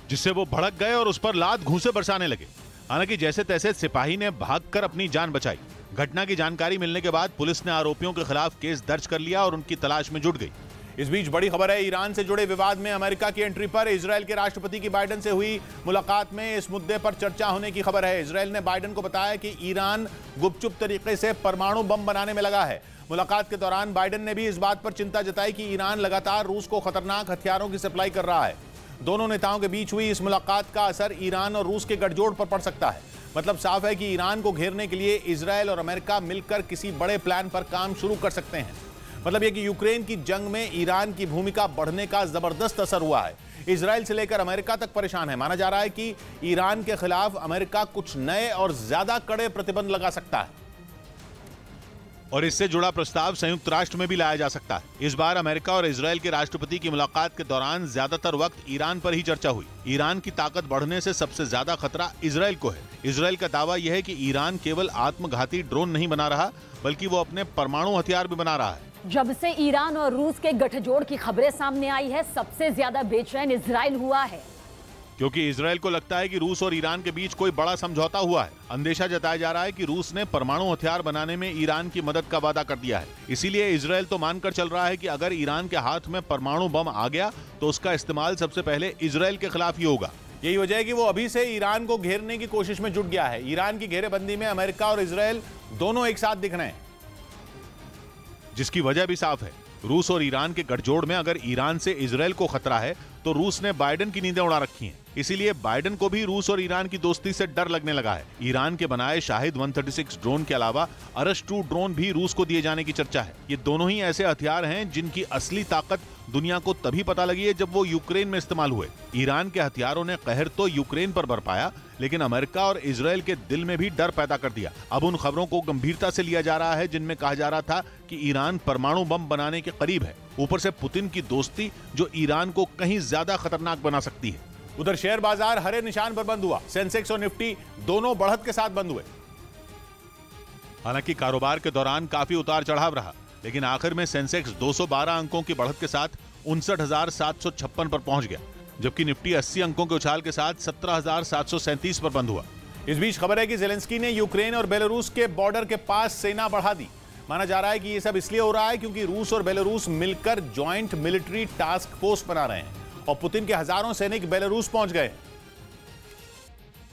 जिससे वो भड़क गए और उस पर लात घूंसे बरसाने लगे। हालांकि जैसे तैसे सिपाही ने भागकर अपनी जान बचाई। घटना की जानकारी मिलने के बाद पुलिस ने आरोपियों के खिलाफ केस दर्ज कर लिया और उनकी तलाश में जुट गई। इस बीच बड़ी खबर है, ईरान से जुड़े विवाद में अमेरिका की एंट्री पर इजरायल के राष्ट्रपति की बाइडेन से हुई मुलाकात में इस मुद्दे पर चर्चा होने की खबर है। इजरायल ने बाइडेन को बताया कि ईरान गुपचुप तरीके से परमाणु बम बनाने में लगा है। मुलाकात के दौरान बाइडेन ने भी इस बात पर चिंता जताई कि ईरान लगातार रूस को खतरनाक हथियारों की सप्लाई कर रहा है। दोनों नेताओं के बीच हुई इस मुलाकात का असर ईरान और रूस के गठजोड़ पर पड़ सकता है। मतलब साफ है कि ईरान को घेरने के लिए इजरायल और अमेरिका मिलकर किसी बड़े प्लान पर काम शुरू कर सकते हैं। मतलब यह कि यूक्रेन की जंग में ईरान की भूमिका बढ़ने का जबरदस्त असर हुआ है। इजरायल से लेकर अमेरिका तक परेशान है। माना जा रहा है कि ईरान के खिलाफ अमेरिका कुछ नए और ज्यादा कड़े प्रतिबंध लगा सकता है और इससे जुड़ा प्रस्ताव संयुक्त राष्ट्र में भी लाया जा सकता है। इस बार अमेरिका और इजरायल के राष्ट्रपति की मुलाकात के दौरान ज्यादातर वक्त ईरान पर ही चर्चा हुई। ईरान की ताकत बढ़ने से सबसे ज्यादा खतरा इजरायल को है। इजरायल का दावा यह है कि ईरान केवल आत्मघाती ड्रोन नहीं बना रहा, बल्कि वो अपने परमाणु हथियार भी बना रहा है। जब से ईरान और रूस के गठजोड़ की खबरें सामने आई है, सबसे ज्यादा बेचैन इजरायल हुआ है, क्योंकि इजरायल को लगता है कि रूस और ईरान के बीच कोई बड़ा समझौता हुआ है। अंदेशा जताया जा रहा है कि रूस ने परमाणु हथियार बनाने में ईरान की मदद का वादा कर दिया है। इसीलिए इजरायल तो मानकर चल रहा है कि अगर ईरान के हाथ में परमाणु बम आ गया तो उसका इस्तेमाल सबसे पहले इजरायल के खिलाफ ही होगा। यही वजह है कि वो अभी से ईरान को घेरने की कोशिश में जुट गया है। ईरान की घेरेबंदी में अमेरिका और इजरायल दोनों एक साथ दिख रहे हैं, जिसकी वजह भी साफ है। रूस और ईरान के गठजोड़ में अगर ईरान से इजरायल को खतरा है तो रूस ने बाइडेन की नींदें उड़ा रखी हैं। इसीलिए बाइडेन को भी रूस और ईरान की दोस्ती से डर लगने लगा है। ईरान के बनाए शाहिद 136 ड्रोन के अलावा अरश 2 ड्रोन भी रूस को दिए जाने की चर्चा है। ये दोनों ही ऐसे हथियार हैं जिनकी असली ताकत दुनिया को तभी पता लगी है जब वो यूक्रेन में इस्तेमाल हुए। ईरान के हथियारों ने कहर तो यूक्रेन पर बरपाया, लेकिन अमेरिका और इजरायल के दिल में भी डर पैदा कर दिया। अब उन खबरों को गंभीरता से लिया जा रहा है जिनमें कहा जा रहा था कि ईरान परमाणु बम बनाने के करीब है। ऊपर से पुतिन की दोस्ती जो ईरान को कहीं ज्यादा खतरनाक बना सकती है। उधर शेयर बाजार हरे निशान पर बंद हुआ। सेंसेक्स और निफ्टी दोनों बढ़त के साथ बंद हुए। हालांकि कारोबार के दौरान काफी उतार चढ़ाव रहा, लेकिन आखिर में सेंसेक्स 212 अंकों की बढ़त के साथ 59,756 पर पहुंच गया, जबकि निफ्टी 80 अंकों के उछाल के साथ 17,737 पर बंद हुआ। इस बीच खबर है कि जेलेंस्की ने यूक्रेन और बेलारूस के बॉर्डर के पास सेना बढ़ा दी। माना जा रहा है कि यह सब इसलिए हो रहा है क्योंकि रूस और बेलारूस मिलकर ज्वाइंट मिलिट्री टास्क फोर्स बना रहे हैं और पुतिन के हजारों सैनिक बेलारूस पहुंच गए,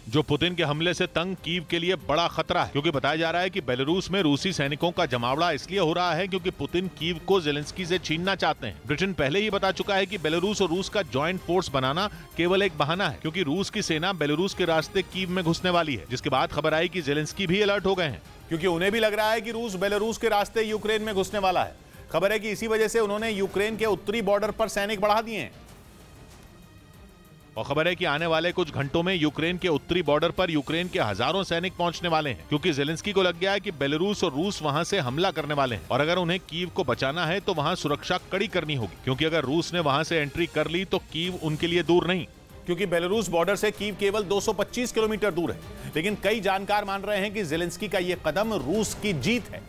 जो पुतिन के हमले से तंग कीव के लिए बड़ा खतरा है। क्योंकि बताया जा रहा है कि बेलारूस में रूसी सैनिकों का जमावड़ा इसलिए हो रहा है क्योंकि पुतिन कीव को जेलेंस्की से छीनना चाहते हैं। ब्रिटेन पहले ही बता चुका है कि बेलारूस और रूस का ज्वाइंट फोर्स बनाना केवल एक बहाना है, क्योंकि रूस की सेना बेलारूस के रास्ते कीव में घुसने वाली है। जिसके बाद खबर आई कि जेलेंस्की भी अलर्ट हो गए हैं, क्योंकि उन्हें भी लग रहा है कि रूस बेलारूस के रास्ते यूक्रेन में घुसने वाला है। खबर है कि इसी वजह से उन्होंने यूक्रेन के उत्तरी बॉर्डर पर सैनिक बढ़ा दिए हैं। और खबर है कि आने वाले कुछ घंटों में यूक्रेन के उत्तरी बॉर्डर पर यूक्रेन के हजारों सैनिक पहुंचने वाले हैं, क्योंकि जेलेंस्की को लग गया है कि बेलारूस और रूस वहां से हमला करने वाले हैं और अगर उन्हें कीव को बचाना है तो वहां सुरक्षा कड़ी करनी होगी, क्योंकि अगर रूस ने वहां से एंट्री कर ली तो कीव उनके लिए दूर नहीं, क्योंकि बेलारूस बॉर्डर से कीव केवल 225 किलोमीटर दूर है। लेकिन कई जानकार मान रहे हैं कि जेलेंस्की का यह कदम रूस की जीत है।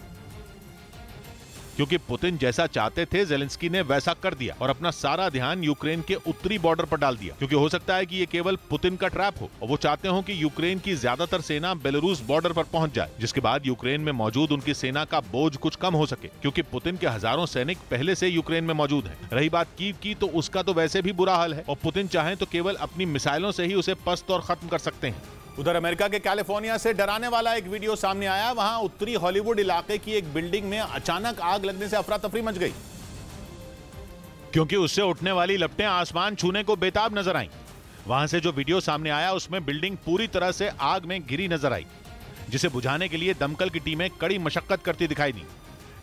क्योंकि पुतिन जैसा चाहते थे ज़ेलेंस्की ने वैसा कर दिया और अपना सारा ध्यान यूक्रेन के उत्तरी बॉर्डर पर डाल दिया, क्योंकि हो सकता है कि ये केवल पुतिन का ट्रैप हो और वो चाहते हो कि यूक्रेन की ज्यादातर सेना बेलारूस बॉर्डर पर पहुंच जाए, जिसके बाद यूक्रेन में मौजूद उनकी सेना का बोझ कुछ कम हो सके, क्योंकि पुतिन के हजारों सैनिक पहले से यूक्रेन में मौजूद हैं। रही बात कीव की, तो उसका तो वैसे भी बुरा हाल है और पुतिन चाहें तो केवल अपनी मिसाइलों से ही उसे पस्त और खत्म कर सकते हैं। उधर अमेरिका के कैलिफोर्निया से डराने वाला एक वीडियो सामने आया। वहां उत्तरी हॉलीवुड इलाके की एक बिल्डिंग में अचानक आग लगने से अफरा तफरी मच गई, क्योंकि उससे उठने वाली लपटें आसमान छूने को बेताब नजर आईं। वहां से जो वीडियो सामने आया उसमें बिल्डिंग पूरी तरह से आग में घिरी नजर आई, जिसे बुझाने के लिए दमकल की टीमें कड़ी मशक्कत करती दिखाई दी,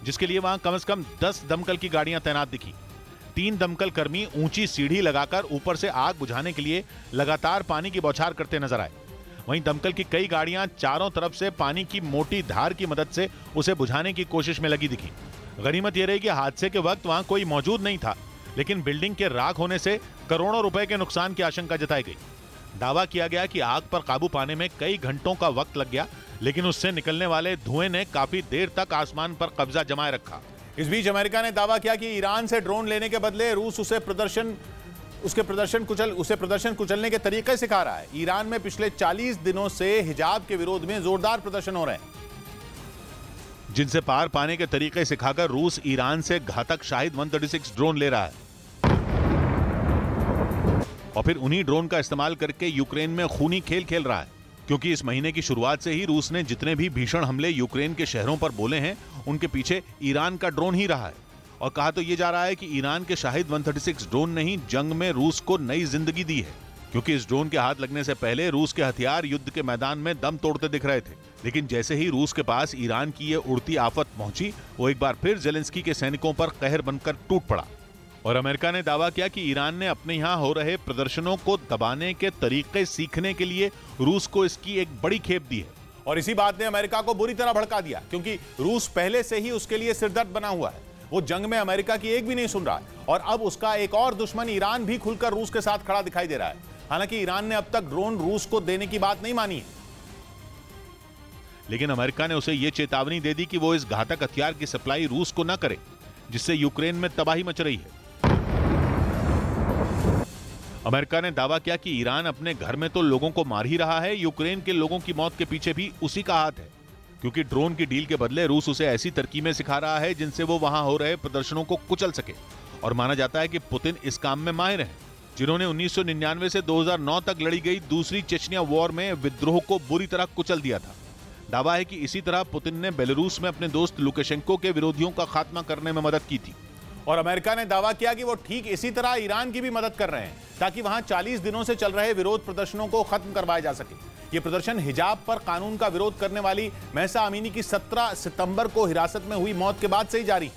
जिसके लिए वहां कम से कम 10 दमकल की गाड़ियां तैनात दिखी। 3 दमकल कर्मी ऊंची सीढ़ी लगाकर ऊपर से आग बुझाने के लिए लगातार पानी की बौछार करते नजर आए। वहीं दमकल की कई गाड़ियां चारों तरफ से पानी की मोटी धार की मदद से उसे बुझाने की कोशिश में लगी दिखी। गनीमत यह रही कि हादसे के वक्त वहां कोई मौजूद नहीं था, लेकिन बिल्डिंग के राख होने से करोड़ों रुपए के नुकसान की आशंका जताई गई। दावा किया गया कि आग पर काबू पाने में कई घंटों का वक्त लग गया, लेकिन उससे निकलने वाले धुएं ने काफी देर तक आसमान पर कब्जा जमाए रखा। इस बीच अमेरिका ने दावा किया कि ईरान से ड्रोन लेने के बदले रूस उसे प्रदर्शन कुचलने के तरीके सिखा रहा है। ईरान में पिछले 40 दिनों से हिजाब के विरोध में जोरदार प्रदर्शन हो रहे हैं, जिनसे पार पाने के तरीके सिखाकर रूस ईरान से घातक शाहिद 136 ड्रोन ले रहा है और फिर उन्हीं ड्रोन का इस्तेमाल करके यूक्रेन में खूनी खेल खेल रहा है, क्योंकि इस महीने की शुरुआत से ही रूस ने जितने भी भीषण हमले यूक्रेन के शहरों पर बोले हैं, उनके पीछे ईरान का ड्रोन ही रहा है। और कहा तो ये जा रहा है कि ईरान के शाहिद 136 ड्रोन ने ही जंग में रूस को नई जिंदगी दी है, क्योंकि इस ड्रोन के हाथ लगने से पहले रूस के हथियार युद्ध के मैदान में दम तोड़ते दिख रहे थे, लेकिन जैसे ही रूस के पास ईरान की ये उड़ती आफत पहुंची, वो एक बार फिर ज़ेलेंस्की के सैनिकों पर कहर बनकर टूट पड़ा। और अमेरिका ने दावा किया कि ईरान ने अपने यहाँ हो रहे प्रदर्शनों को दबाने के तरीके सीखने के लिए रूस को इसकी एक बड़ी खेप दी है। और इसी बात ने अमेरिका को बुरी तरह भड़का दिया, क्योंकि रूस पहले से ही उसके लिए सिरदर्द बना हुआ है। वो जंग में अमेरिका की एक भी नहीं सुन रहा है और अब उसका एक और दुश्मन ईरान भी खुलकर रूस के साथ खड़ा दिखाई दे रहा है। हालांकि ईरान ने अब तक ड्रोन रूस को देने की बात नहीं मानी है, लेकिन अमेरिका ने उसे यह चेतावनी दे दी कि वो इस घातक हथियार की सप्लाई रूस को न करे, जिससे यूक्रेन में तबाही मच रही है। अमेरिका ने दावा किया कि ईरान अपने घर में तो लोगों को मार ही रहा है, यूक्रेन के लोगों की मौत के पीछे भी उसी का हाथ है, क्योंकि ड्रोन की डील के बदले रूस उसे ऐसी तरकीबें सिखा रहा है जिनसे वो वहां हो रहे प्रदर्शनों को कुचल सके। और माना जाता है कि पुतिन इस काम में माहिर हैं, जिन्होंने 1999 से 2009 तक लड़ी गई दूसरी चेचनिया वॉर में विद्रोह को बुरी तरह कुचल दिया था। दावा है कि इसी तरह पुतिन ने बेलारूस में अपने दोस्त लुकाशेंको के विरोधियों का खात्मा करने में मदद की थी। और अमेरिका ने दावा किया कि वो ठीक इसी तरह ईरान की भी मदद कर रहे हैं, ताकि वहां 40 दिनों से चल रहे विरोध प्रदर्शनों को खत्म करवाया जा सके। ये प्रदर्शन हिजाब पर कानून का विरोध करने वाली महसा अमीनी की 17 सितंबर को हिरासत में हुई मौत के बाद से ही जारी है।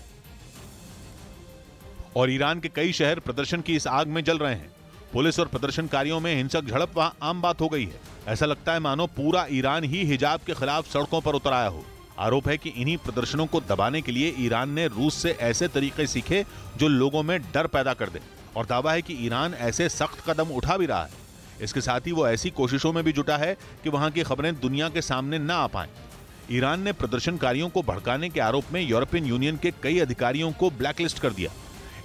और ईरान के कई शहर प्रदर्शन की इस आग में जल रहे हैं। पुलिस और प्रदर्शनकारियों में हिंसक झड़प वहां आम बात हो गई है। ऐसा लगता है मानो पूरा ईरान ही हिजाब के खिलाफ सड़कों पर उतर आया हो। आरोप है कि इन्हीं प्रदर्शनों को दबाने के लिए ईरान ने रूस से ऐसे तरीके सीखे जो लोगों में डर पैदा कर दे, और दावा है कि ईरान ऐसे सख्त कदम उठा भी रहा है। इसके साथ ही वो ऐसी कोशिशों में भी जुटा है कि वहां की खबरें दुनिया के सामने न आ पाएं। ईरान ने प्रदर्शनकारियों को भड़काने के आरोप में यूरोपियन यूनियन के कई अधिकारियों को ब्लैकलिस्ट कर दिया।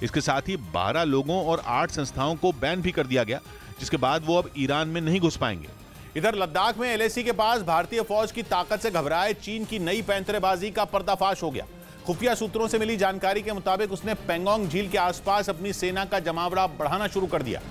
इसके साथ ही 12 लोगों और 8 संस्थाओं को बैन भी कर दिया गया, जिसके बाद वो अब ईरान में नहीं घुस पाएंगे। इधर लद्दाख में एलएसी के पास भारतीय फौज की ताकत से घबराए चीन की नई पैंतरेबाजी का पर्दाफाश हो गया। खुफिया सूत्रों से मिली जानकारी के मुताबिक उसने पेंगोंग झील के आसपास अपनी सेना का जमावड़ा बढ़ाना शुरू कर दिया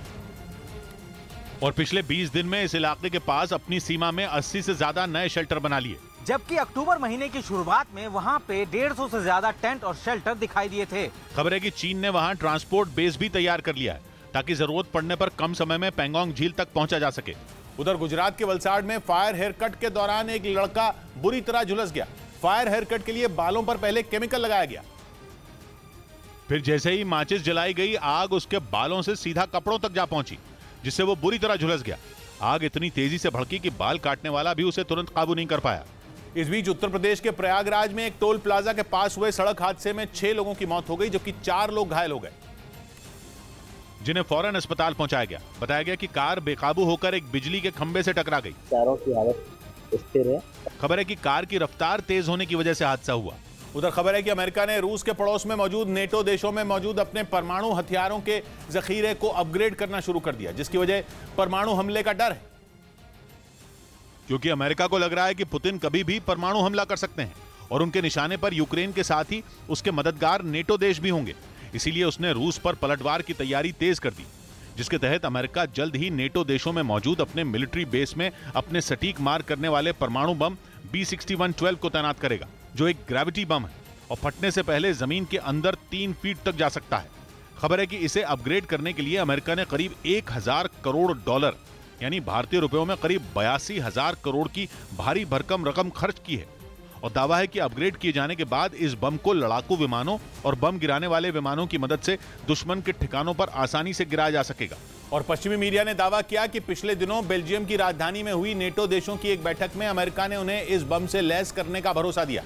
और पिछले 20 दिन में इस इलाके के पास अपनी सीमा में 80 से ज्यादा नए शेल्टर बना लिए, जबकि अक्टूबर महीने की शुरुआत में वहां पे 150 से ज्यादा टेंट और शेल्टर दिखाई दिए थे। खबर है कि चीन ने वहां ट्रांसपोर्ट बेस भी तैयार कर लिया है, ताकि जरूरत पड़ने पर कम समय में पेंगोंग झील तक पहुंचा जा सके। उधर गुजरात के वलसाड़ में फायर हेयर कट के दौरान एक लड़का बुरी तरह झुलस गया। फायर हेयर कट के लिए बालों पर पहले केमिकल लगाया गया, फिर जैसे ही माचिस जलाई गई, आग उसके बालों से सीधा कपड़ों तक जा पहुंची, जिससे वो बुरी तरह झुलस गया। आग इतनी तेजी से भड़की कि बाल काटने वाला भी उसे तुरंत काबू नहीं कर पाया। इस बीच उत्तर प्रदेश के प्रयागराज में एक टोल प्लाजा के पास हुए सड़क हादसे में 6 लोगों की मौत हो गई, जबकि 4 लोग घायल हो गए, जिन्हें फौरन अस्पताल पहुंचाया गया। बताया गया कि कार बेकाबू होकर एक बिजली के खंभे से टकरा गई। चारों की हालत स्थिर है। खबर है कि कार की रफ्तार तेज होने की वजह से हादसा हुआ उधर खबर है कि अमेरिका ने रूस के पड़ोस में मौजूद नेटो देशों में मौजूद अपने परमाणु हथियारों के जखीरे को अपग्रेड करना शुरू कर दिया, जिसकी वजह परमाणु हमले का डर है। क्योंकि अमेरिका को लग रहा है कि पुतिन कभी भी परमाणु हमला कर सकते हैं और उनके निशाने पर यूक्रेन के साथ ही उसके मददगार नेटो देश भी होंगे। इसीलिए उसने रूस पर पलटवार की तैयारी तेज कर दी, जिसके तहत अमेरिका जल्द ही नेटो देशों में मौजूद अपने मिलिट्री बेस में अपने सटीक मार करने वाले परमाणु बम B6112 को तैनात करेगा, जो एक ग्रेविटी बम है और फटने से पहले जमीन के अंदर 3 फीट तक जा सकता है। खबर है कि इसे अपग्रेड करने के लिए अमेरिका ने करीब 1000 करोड़ डॉलर यानी भारतीय रुपयों में करीब 82,000 करोड़ की भारी भरकम रकम खर्च की है और दावा है कि अपग्रेड किए जाने के बाद इस बम को लड़ाकू विमानों और बम गिराने वाले विमानों की मदद से दुश्मन के ठिकानों पर आसानी से गिराया जा सकेगा। और पश्चिमी मीडिया ने दावा किया कि पिछले दिनों बेल्जियम की राजधानी में हुई नेटो देशों की एक बैठक में अमेरिका ने उन्हें इस बम से लैस करने का भरोसा दिया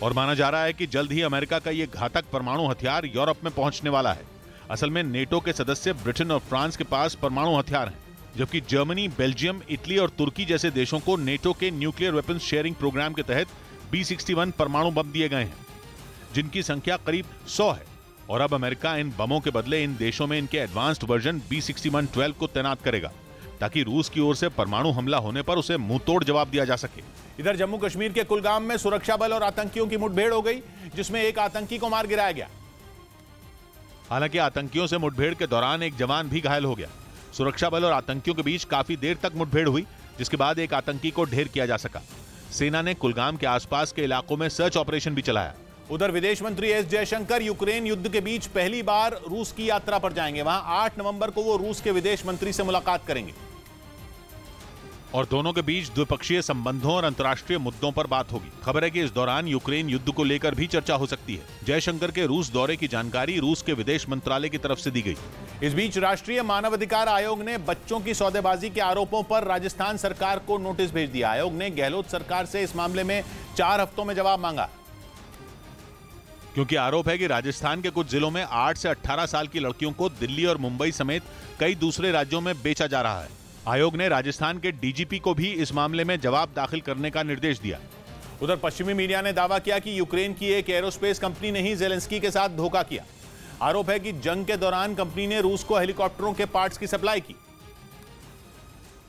और माना जा रहा है कि जल्द ही अमेरिका का यह घातक परमाणु हथियार यूरोप में पहुंचने वाला है। असल में नेटो के सदस्य ब्रिटेन और फ्रांस के पास परमाणु हथियार हैं, जबकि जर्मनी, बेल्जियम, इटली और तुर्की जैसे देशों को नेटो के न्यूक्लियर वेपन्स शेयरिंग प्रोग्राम के तहत B61 परमाणु बम दिए गए हैं, जिनकी संख्या करीब 100 है। और अब अमेरिका इन बमों के बदले इन देशों में इनके एडवांस्ड वर्जन B6112 को तैनात करेगा, ताकि रूस की ओर से परमाणु हमला होने पर उसे मुंहतोड़ जवाब दिया जा सके। इधर जम्मू कश्मीर के कुलगाम में सुरक्षा बल और आतंकियों की मुठभेड़ हो गई, जिसमें एक आतंकी को मार गिराया गया। हालांकि आतंकियों से मुठभेड़ के दौरान एक जवान भी घायल हो गया। सुरक्षा बल और आतंकियों के बीच काफी देर तक मुठभेड़ हुई, जिसके बाद एक आतंकी को ढेर किया जा सका। सेना ने कुलगाम के आसपास के इलाकों में सर्च ऑपरेशन भी चलाया। उधर विदेश मंत्री एस जयशंकर यूक्रेन युद्ध के बीच पहली बार रूस की यात्रा पर जाएंगे। वहां 8 नवंबर को वो रूस के विदेश मंत्री से मुलाकात करेंगे और दोनों के बीच द्विपक्षीय संबंधों और अंतर्राष्ट्रीय मुद्दों पर बात होगी। खबर है कि इस दौरान यूक्रेन युद्ध को लेकर भी चर्चा हो सकती है। जयशंकर के रूस दौरे की जानकारी रूस के विदेश मंत्रालय की तरफ से दी गई। इस बीच राष्ट्रीय मानवाधिकार आयोग ने बच्चों की सौदेबाजी के आरोपों पर राजस्थान सरकार को नोटिस भेज दिया। आयोग ने गहलोत सरकार से इस मामले में 4 हफ्तों में जवाब मांगा, क्योंकि आरोप है कि राजस्थान के कुछ जिलों में 8 से 18 साल की लड़कियों को दिल्ली और मुंबई समेत कई दूसरे राज्यों में बेचा जा रहा है। आयोग ने राजस्थान के डीजीपी को भी इस मामले में जवाब दाखिल करने का निर्देश दिया। उधर पश्चिमी मीडिया ने दावा किया कि यूक्रेन की एक एरोस्पेस कंपनी ने ही जेलेंस्की के साथ धोखा किया। आरोप है कि जंग के दौरान कंपनी ने रूस को हेलीकॉप्टरों के पार्ट्स की सप्लाई की,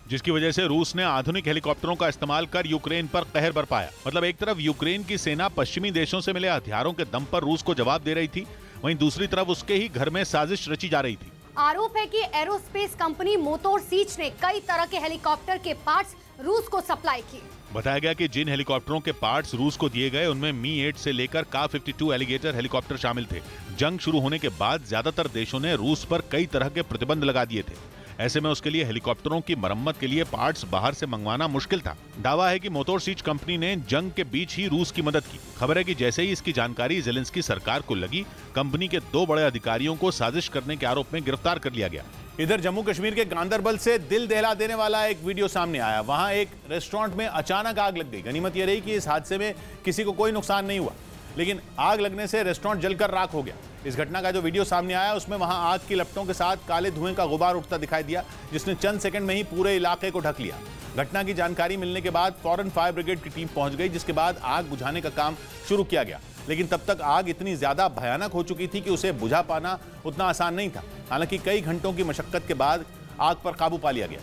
जिसकी वजह से रूस ने आधुनिक हेलीकॉप्टरों का इस्तेमाल कर यूक्रेन पर कहर बरपाया। मतलब एक तरफ यूक्रेन की सेना पश्चिमी देशों से मिले हथियारों के दम पर रूस को जवाब दे रही थी, वहीं दूसरी तरफ उसके ही घर में साजिश रची जा रही थी। आरोप है कि एरोस्पेस कंपनी मोटोर सीच ने कई तरह के हेलीकॉप्टर के पार्ट्स रूस को सप्लाई किए। बताया गया कि जिन हेलीकॉप्टरों के पार्ट्स रूस को दिए गए उनमें मी-8 से लेकर का-52 एलिगेटर हेलीकॉप्टर शामिल थे। जंग शुरू होने के बाद ज्यादातर देशों ने रूस पर कई तरह के प्रतिबंध लगा दिए थे। ऐसे में उसके लिए हेलीकॉप्टरों की मरम्मत के लिए पार्ट्स बाहर से मंगवाना मुश्किल था। दावा है कि मोटोर सीच कंपनी ने जंग के बीच ही रूस की मदद की। खबर है कि जैसे ही इसकी जानकारी जेलेंस्की सरकार को लगी, कंपनी के 2 बड़े अधिकारियों को साजिश करने के आरोप में गिरफ्तार कर लिया गया। इधर जम्मू कश्मीर के गांदरबल से दिल दहला देने वाला एक वीडियो सामने आया। वहां एक रेस्टोरेंट में अचानक आग लग गई। गनीमत यह रही कि इस हादसे में किसी को कोई नुकसान नहीं हुआ, लेकिन आग लगने से रेस्टोरेंट जलकर राख हो गया। इस घटना का जो वीडियो सामने आया उसमें वहां आग की लपटों के साथ काले धुएं का गुबार उठता दिखाई दिया, जिसने चंद सेकंड में ही पूरे इलाके को ढक लिया। घटना की जानकारी मिलने के बाद फौरन फायर ब्रिगेड की टीम पहुंच गई, जिसके बाद आग बुझाने का काम शुरू किया गया। लेकिन तब तक आग इतनी ज्यादा भयानक हो चुकी थी कि उसे बुझा पाना उतना आसान नहीं था। हालांकि कई घंटों की मशक्कत के बाद आग पर काबू पा लिया गया।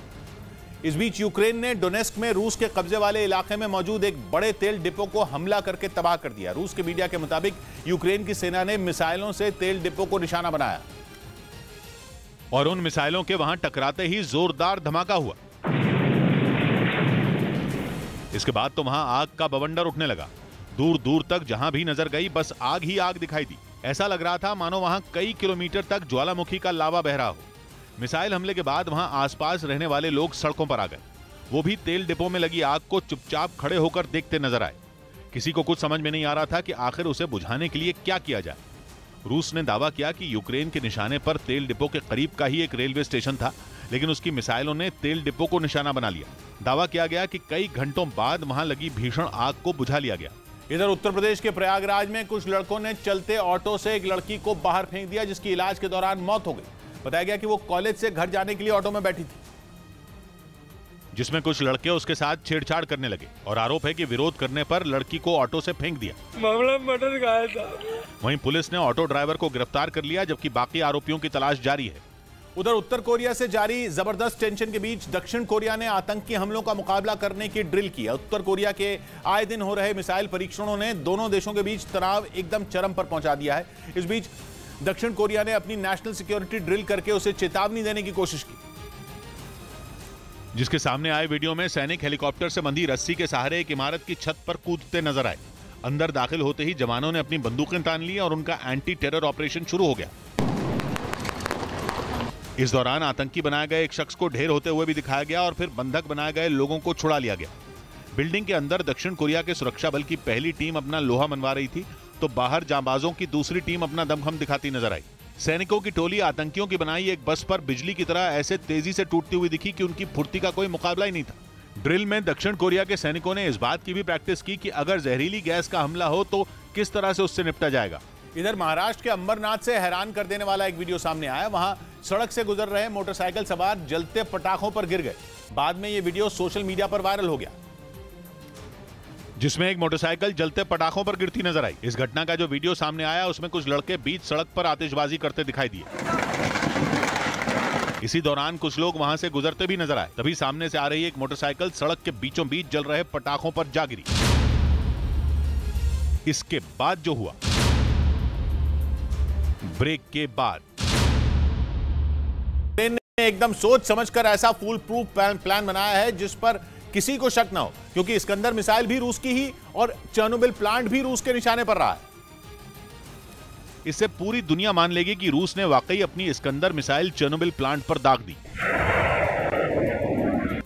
इस बीच यूक्रेन ने डोनेस्क में रूस के कब्जे वाले इलाके में मौजूद एक बड़े तेल डिपो को हमला करके तबाह कर दिया। रूस के मीडिया के मुताबिक यूक्रेन की सेना ने मिसाइलों से तेल डिपो को निशाना बनाया और उन मिसाइलों के वहां टकराते ही जोरदार धमाका हुआ। इसके बाद तो वहां आग का बवंडर उठने लगा। दूर दूर तक जहां भी नजर गई बस आग ही आग दिखाई दी। ऐसा लग रहा था मानो वहां कई किलोमीटर तक ज्वालामुखी का लावा बह रहा हो। मिसाइल हमले के बाद वहां आसपास रहने वाले लोग सड़कों पर आ गए। वो भी तेल डिपो में लगी आग को चुपचाप खड़े होकर देखते नजर आए। किसी को कुछ समझ में नहीं आ रहा था कि आखिर उसे बुझाने के लिए क्या किया जाए। रूस ने दावा किया कि यूक्रेन के निशाने पर तेल डिपो के करीब का ही एक रेलवे स्टेशन था, लेकिन उसकी मिसाइलों ने तेल डिपो को निशाना बना लिया। दावा किया गया कि कई घंटों बाद वहां लगी भीषण आग को बुझा लिया गया। इधर उत्तर प्रदेश के प्रयागराज में कुछ लड़कों ने चलते ऑटो से एक लड़की को बाहर फेंक दिया, जिसकी इलाज के दौरान मौत हो गई। बताया गया कि वो कॉलेज से घर जाने के लिए ऑटो में बैठी थी। जिसमें कुछ लड़के उसके साथ छेड़छाड़ करने लगे और आरोप है कि विरोध करने पर लड़की को ऑटो से फेंक दिया। मामला मर्डर का आया था। वहीं पुलिस ने ऑटो ड्राइवर को गिरफ्तार कर लिया, जबकि बाकी आरोपियों की तलाश जारी है। उधर उत्तर कोरिया से जारी जबरदस्त टेंशन के बीच दक्षिण कोरिया ने आतंकी हमलों का मुकाबला करने की ड्रिल की। उत्तर कोरिया के आए दिन हो रहे मिसाइल परीक्षणों ने दोनों देशों के बीच तनाव एकदम चरम पर पहुंचा दिया है। इस बीच दक्षिण कोरिया ने अपनी नेशनल सिक्योरिटी ड्रिल करके उसे चेतावनी देने की कोशिश की, जिसके सामने आए वीडियो में सैनिक हेलीकॉप्टर से बंधी रस्सी के सहारे एक इमारत की छत पर कूदते नजर आए। अंदर दाखिल होते ही जवानों ने अपनी बंदूकें तान ली और उनका एंटी टेरर ऑपरेशन शुरू हो गया। इस दौरान आतंकी बनाए गए एक शख्स को ढेर होते हुए भी दिखाया गया और फिर बंधक बनाए गए लोगों को छुड़ा लिया गया। बिल्डिंग के अंदर दक्षिण कोरिया के सुरक्षा बल की पहली टीम अपना लोहा मनवा रही थी, तो बाहर जांबाजों की दूसरी टीम अपना दमखम दिखाती नजर आई। सैनिकों की टोली आतंकियों की बनाई एक बस पर बिजली की तरह ऐसे तेजी से टूटती हुई दिखी कि उनकी फुर्ती का कोई मुकाबला ही नहीं था। ड्रिल में दक्षिण कोरिया के सैनिकों ने इस बात की भी प्रैक्टिस की कि अगर जहरीली गैस का हमला हो तो किस तरह से उससे निपटा जाएगा। इधर महाराष्ट्र के अंबरनाथ से हैरान कर देने वाला एक वीडियो सामने आया। वहां सड़क से गुजर रहे मोटरसाइकिल सवार जलते पटाखों पर गिर गए। बाद में यह वीडियो सोशल मीडिया पर वायरल हो गया, जिसमें एक मोटरसाइकिल जलते पटाखों पर गिरती नजर आई। इस घटना का जो वीडियो सामने आया उसमें कुछ लड़के बीच सड़क पर आतिशबाजी करते दिखाई दिए। इसी दौरान कुछ लोग वहां से गुजरते भी नजर आए। तभी सामने से आ रही एक मोटरसाइकिल सड़क के बीचों बीच जल रहे पटाखों पर जा गिरी। इसके बाद जो हुआ, ब्रेक के बाद एकदम सोच समझकर ऐसा फुल प्रूफ प्लान बनाया है जिस पर किसी को शक ना हो, क्योंकि इस्कंदर मिसाइल भी रूस की ही और चेर्नोबिल प्लांट भी रूस के निशाने पर रहा है। इससे पूरी दुनिया मान लेगी कि रूस ने वाकई अपनी इस्कंदर मिसाइल चेर्नोबिल प्लांट पर दाग दी।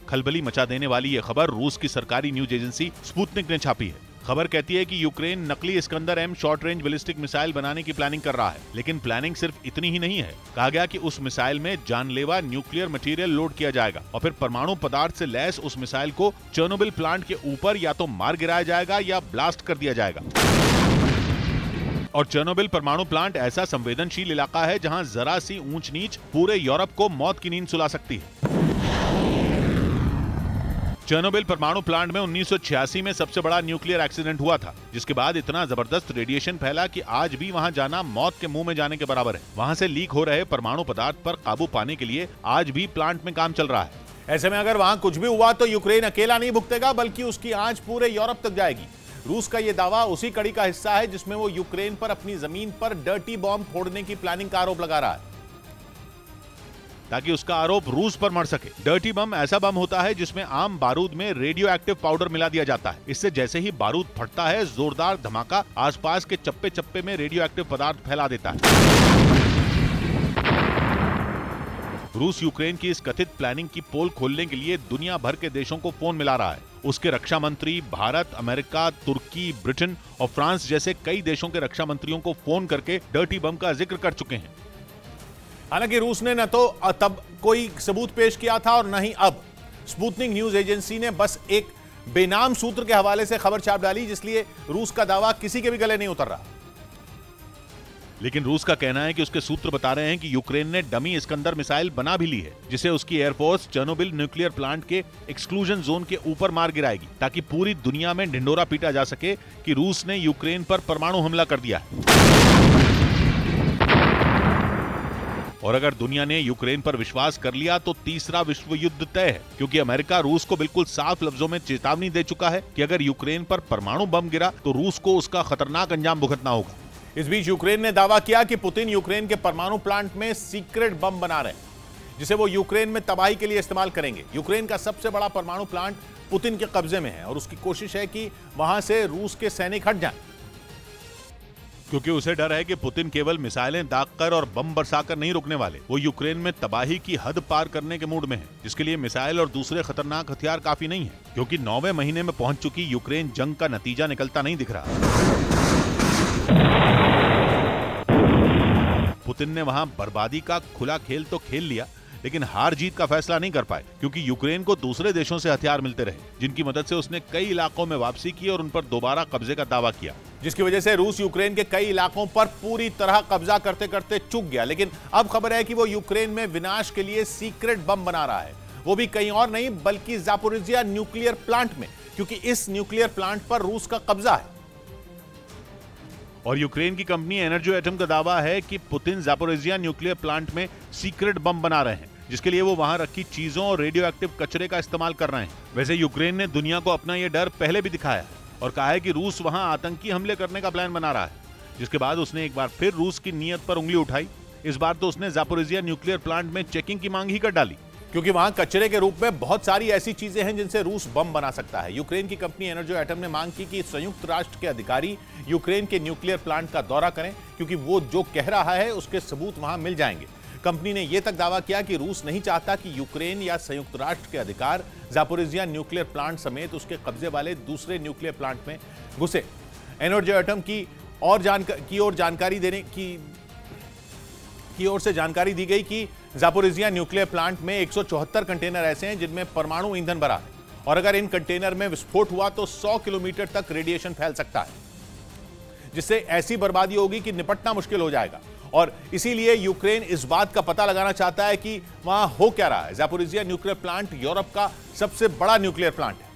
खलबली मचा देने वाली यह खबर रूस की सरकारी न्यूज एजेंसी स्पुतनिक ने छापी है। खबर कहती है कि यूक्रेन नकली Iskander M short range ballistic missile बनाने की प्लानिंग कर रहा है। लेकिन प्लानिंग सिर्फ इतनी ही नहीं है। कहा गया कि उस मिसाइल में जानलेवा न्यूक्लियर मटेरियल लोड किया जाएगा और फिर परमाणु पदार्थ से लैस उस मिसाइल को चेर्नोबिल प्लांट के ऊपर या तो मार गिराया जाएगा या ब्लास्ट कर दिया जाएगा। और चेर्नोबिल परमाणु प्लांट ऐसा संवेदनशील इलाका है जहां जरा सी ऊंच नीच पूरे यूरोप को मौत की नींद सुला सकती है। चेर्नोबिल परमाणु प्लांट में 1986 में सबसे बड़ा न्यूक्लियर एक्सीडेंट हुआ था, जिसके बाद इतना जबरदस्त रेडिएशन फैला कि आज भी वहां जाना मौत के मुंह में जाने के बराबर है। वहां से लीक हो रहे परमाणु पदार्थ पर काबू पाने के लिए आज भी प्लांट में काम चल रहा है। ऐसे में अगर वहां कुछ भी हुआ तो यूक्रेन अकेला नहीं भुगतेगा, बल्कि उसकी आंच पूरे यूरोप तक जाएगी। रूस का यह दावा उसी कड़ी का हिस्सा है जिसमें वो यूक्रेन पर अपनी जमीन पर डर्टी बॉम्ब फोड़ने की प्लानिंग का आरोप लगा रहा है, ताकि उसका आरोप रूस पर मर सके। डर्टी बम ऐसा बम होता है जिसमें आम बारूद में रेडियो एक्टिव पाउडर मिला दिया जाता है। इससे जैसे ही बारूद फटता है, जोरदार धमाका आसपास के चप्पे चप्पे में रेडियो एक्टिव पदार्थ फैला देता है। रूस यूक्रेन की इस कथित प्लानिंग की पोल खोलने के लिए दुनिया भर के देशों को फोन मिला रहा है। उसके रक्षा मंत्री भारत, अमेरिका, तुर्की, ब्रिटेन और फ्रांस जैसे कई देशों के रक्षा मंत्रियों को फोन करके डर्टी बम का जिक्र कर चुके हैं। हालांकि रूस ने न तो तब कोई सबूत पेश किया था और न ही अब। स्पुतनिक न्यूज एजेंसी ने बस एक बेनाम सूत्र के हवाले से खबर छाप डाली, जिसलिए रूस का दावा किसी के भी गले नहीं उतर रहा। लेकिन रूस का कहना है कि उसके सूत्र बता रहे हैं कि यूक्रेन ने डमी इस्कंदर मिसाइल बना भी ली है, जिसे उसकी एयरफोर्स चेर्नोबिल न्यूक्लियर प्लांट के एक्सक्लूजन जोन के ऊपर मार गिराएगी, ताकि पूरी दुनिया में ढिंडोरा पीटा जा सके कि रूस ने यूक्रेन पर परमाणु हमला कर दिया है। और अगर दुनिया ने यूक्रेन पर विश्वास कर लिया तो तीसरा विश्व युद्ध तय है, क्योंकि अमेरिका रूस को बिल्कुल साफ लफ्जों में चेतावनी दे चुका है कि अगर यूक्रेन पर परमाणु बम गिरा तो रूस को उसका खतरनाक अंजाम भुगतना होगा। इस बीच यूक्रेन ने दावा किया कि पुतिन यूक्रेन के परमाणु प्लांट में सीक्रेट बम बना रहे हैं, जिसे वो यूक्रेन में तबाही के लिए इस्तेमाल करेंगे। यूक्रेन का सबसे बड़ा परमाणु प्लांट पुतिन के कब्जे में है और उसकी कोशिश है कि वहां से रूस के सैनिक हट जाएं, क्योंकि उसे डर है कि पुतिन केवल मिसाइलें दागकर और बम बरसाकर नहीं रुकने वाले। वो यूक्रेन में तबाही की हद पार करने के मूड में है, जिसके लिए मिसाइल और दूसरे खतरनाक हथियार काफी नहीं है, क्योंकि 9वें महीने में पहुंच चुकी यूक्रेन जंग का नतीजा निकलता नहीं दिख रहा। पुतिन ने वहां बर्बादी का खुला खेल तो खेल लिया, लेकिन हार जीत का फैसला नहीं कर पाए, क्योंकि यूक्रेन को दूसरे देशों से हथियार मिलते रहे, जिनकी मदद से उसने कई इलाकों में वापसी की और उन पर दोबारा कब्जे का दावा किया, जिसकी वजह से रूस यूक्रेन के कई इलाकों पर पूरी तरह कब्जा करते करते चूक गया। लेकिन अब खबर है कि वो यूक्रेन में विनाश के लिए सीक्रेट बम बना रहा है। वो भी कहीं और नहीं बल्कि ज़ापोरिजिया न्यूक्लियर प्लांट में, क्योंकि इस न्यूक्लियर प्लांट पर रूस का कब्जा है। और यूक्रेन की कंपनी एनर्जोएटम का दावा है कि पुतिन ज़ापोरिजिया न्यूक्लियर प्लांट में सीक्रेट बम बना रहे हैं, जिसके लिए वो वहां रखी चीजों और रेडियो एक्टिव कचरे का इस्तेमाल कर रहे हैं। वैसे यूक्रेन ने दुनिया को अपना ये डर पहले भी दिखाया है और कहा है कि रूस वहां आतंकी हमले करने का प्लान बना रहा है, जिसके बाद उसने एक बार फिर रूस की नीयत पर उंगली उठाई। इस बार तो उसने ज़ापोरिजिया न्यूक्लियर प्लांट में चेकिंग की मांग ही कर डाली, क्योंकि वहां कचरे के रूप में बहुत सारी ऐसी चीजें हैं जिनसे रूस बम बना सकता है। यूक्रेन की कंपनी एनर्जोएटम ने मांग की कि संयुक्त राष्ट्र के अधिकारी यूक्रेन के न्यूक्लियर प्लांट का दौरा करें, क्योंकि वो जो कह रहा है उसके सबूत वहां मिल जाएंगे। कंपनी ने यह तक दावा किया कि रूस नहीं चाहता कि यूक्रेन या संयुक्त राष्ट्र के अधिकार ज़ापोरिजिया न्यूक्लियर प्लांट समेत उसके कब्जे वाले दूसरे न्यूक्लियर प्लांट में घुसे। एनर्जोएटम की ओर से जानकारी दी गई कि ज़ापोरिजिया न्यूक्लियर प्लांट में 174 कंटेनर ऐसे हैं जिनमें परमाणु ईंधन भरा है, और अगर इन कंटेनर में विस्फोट हुआ तो 100 किलोमीटर तक रेडिएशन फैल सकता है, जिससे ऐसी बर्बादी होगी कि निपटना मुश्किल हो जाएगा। और इसीलिए यूक्रेन इस बात का पता लगाना चाहता है कि वहां हो क्या रहा है। ज़ापोरिजिया न्यूक्लियर प्लांट यूरोप का सबसे बड़ा न्यूक्लियर प्लांट है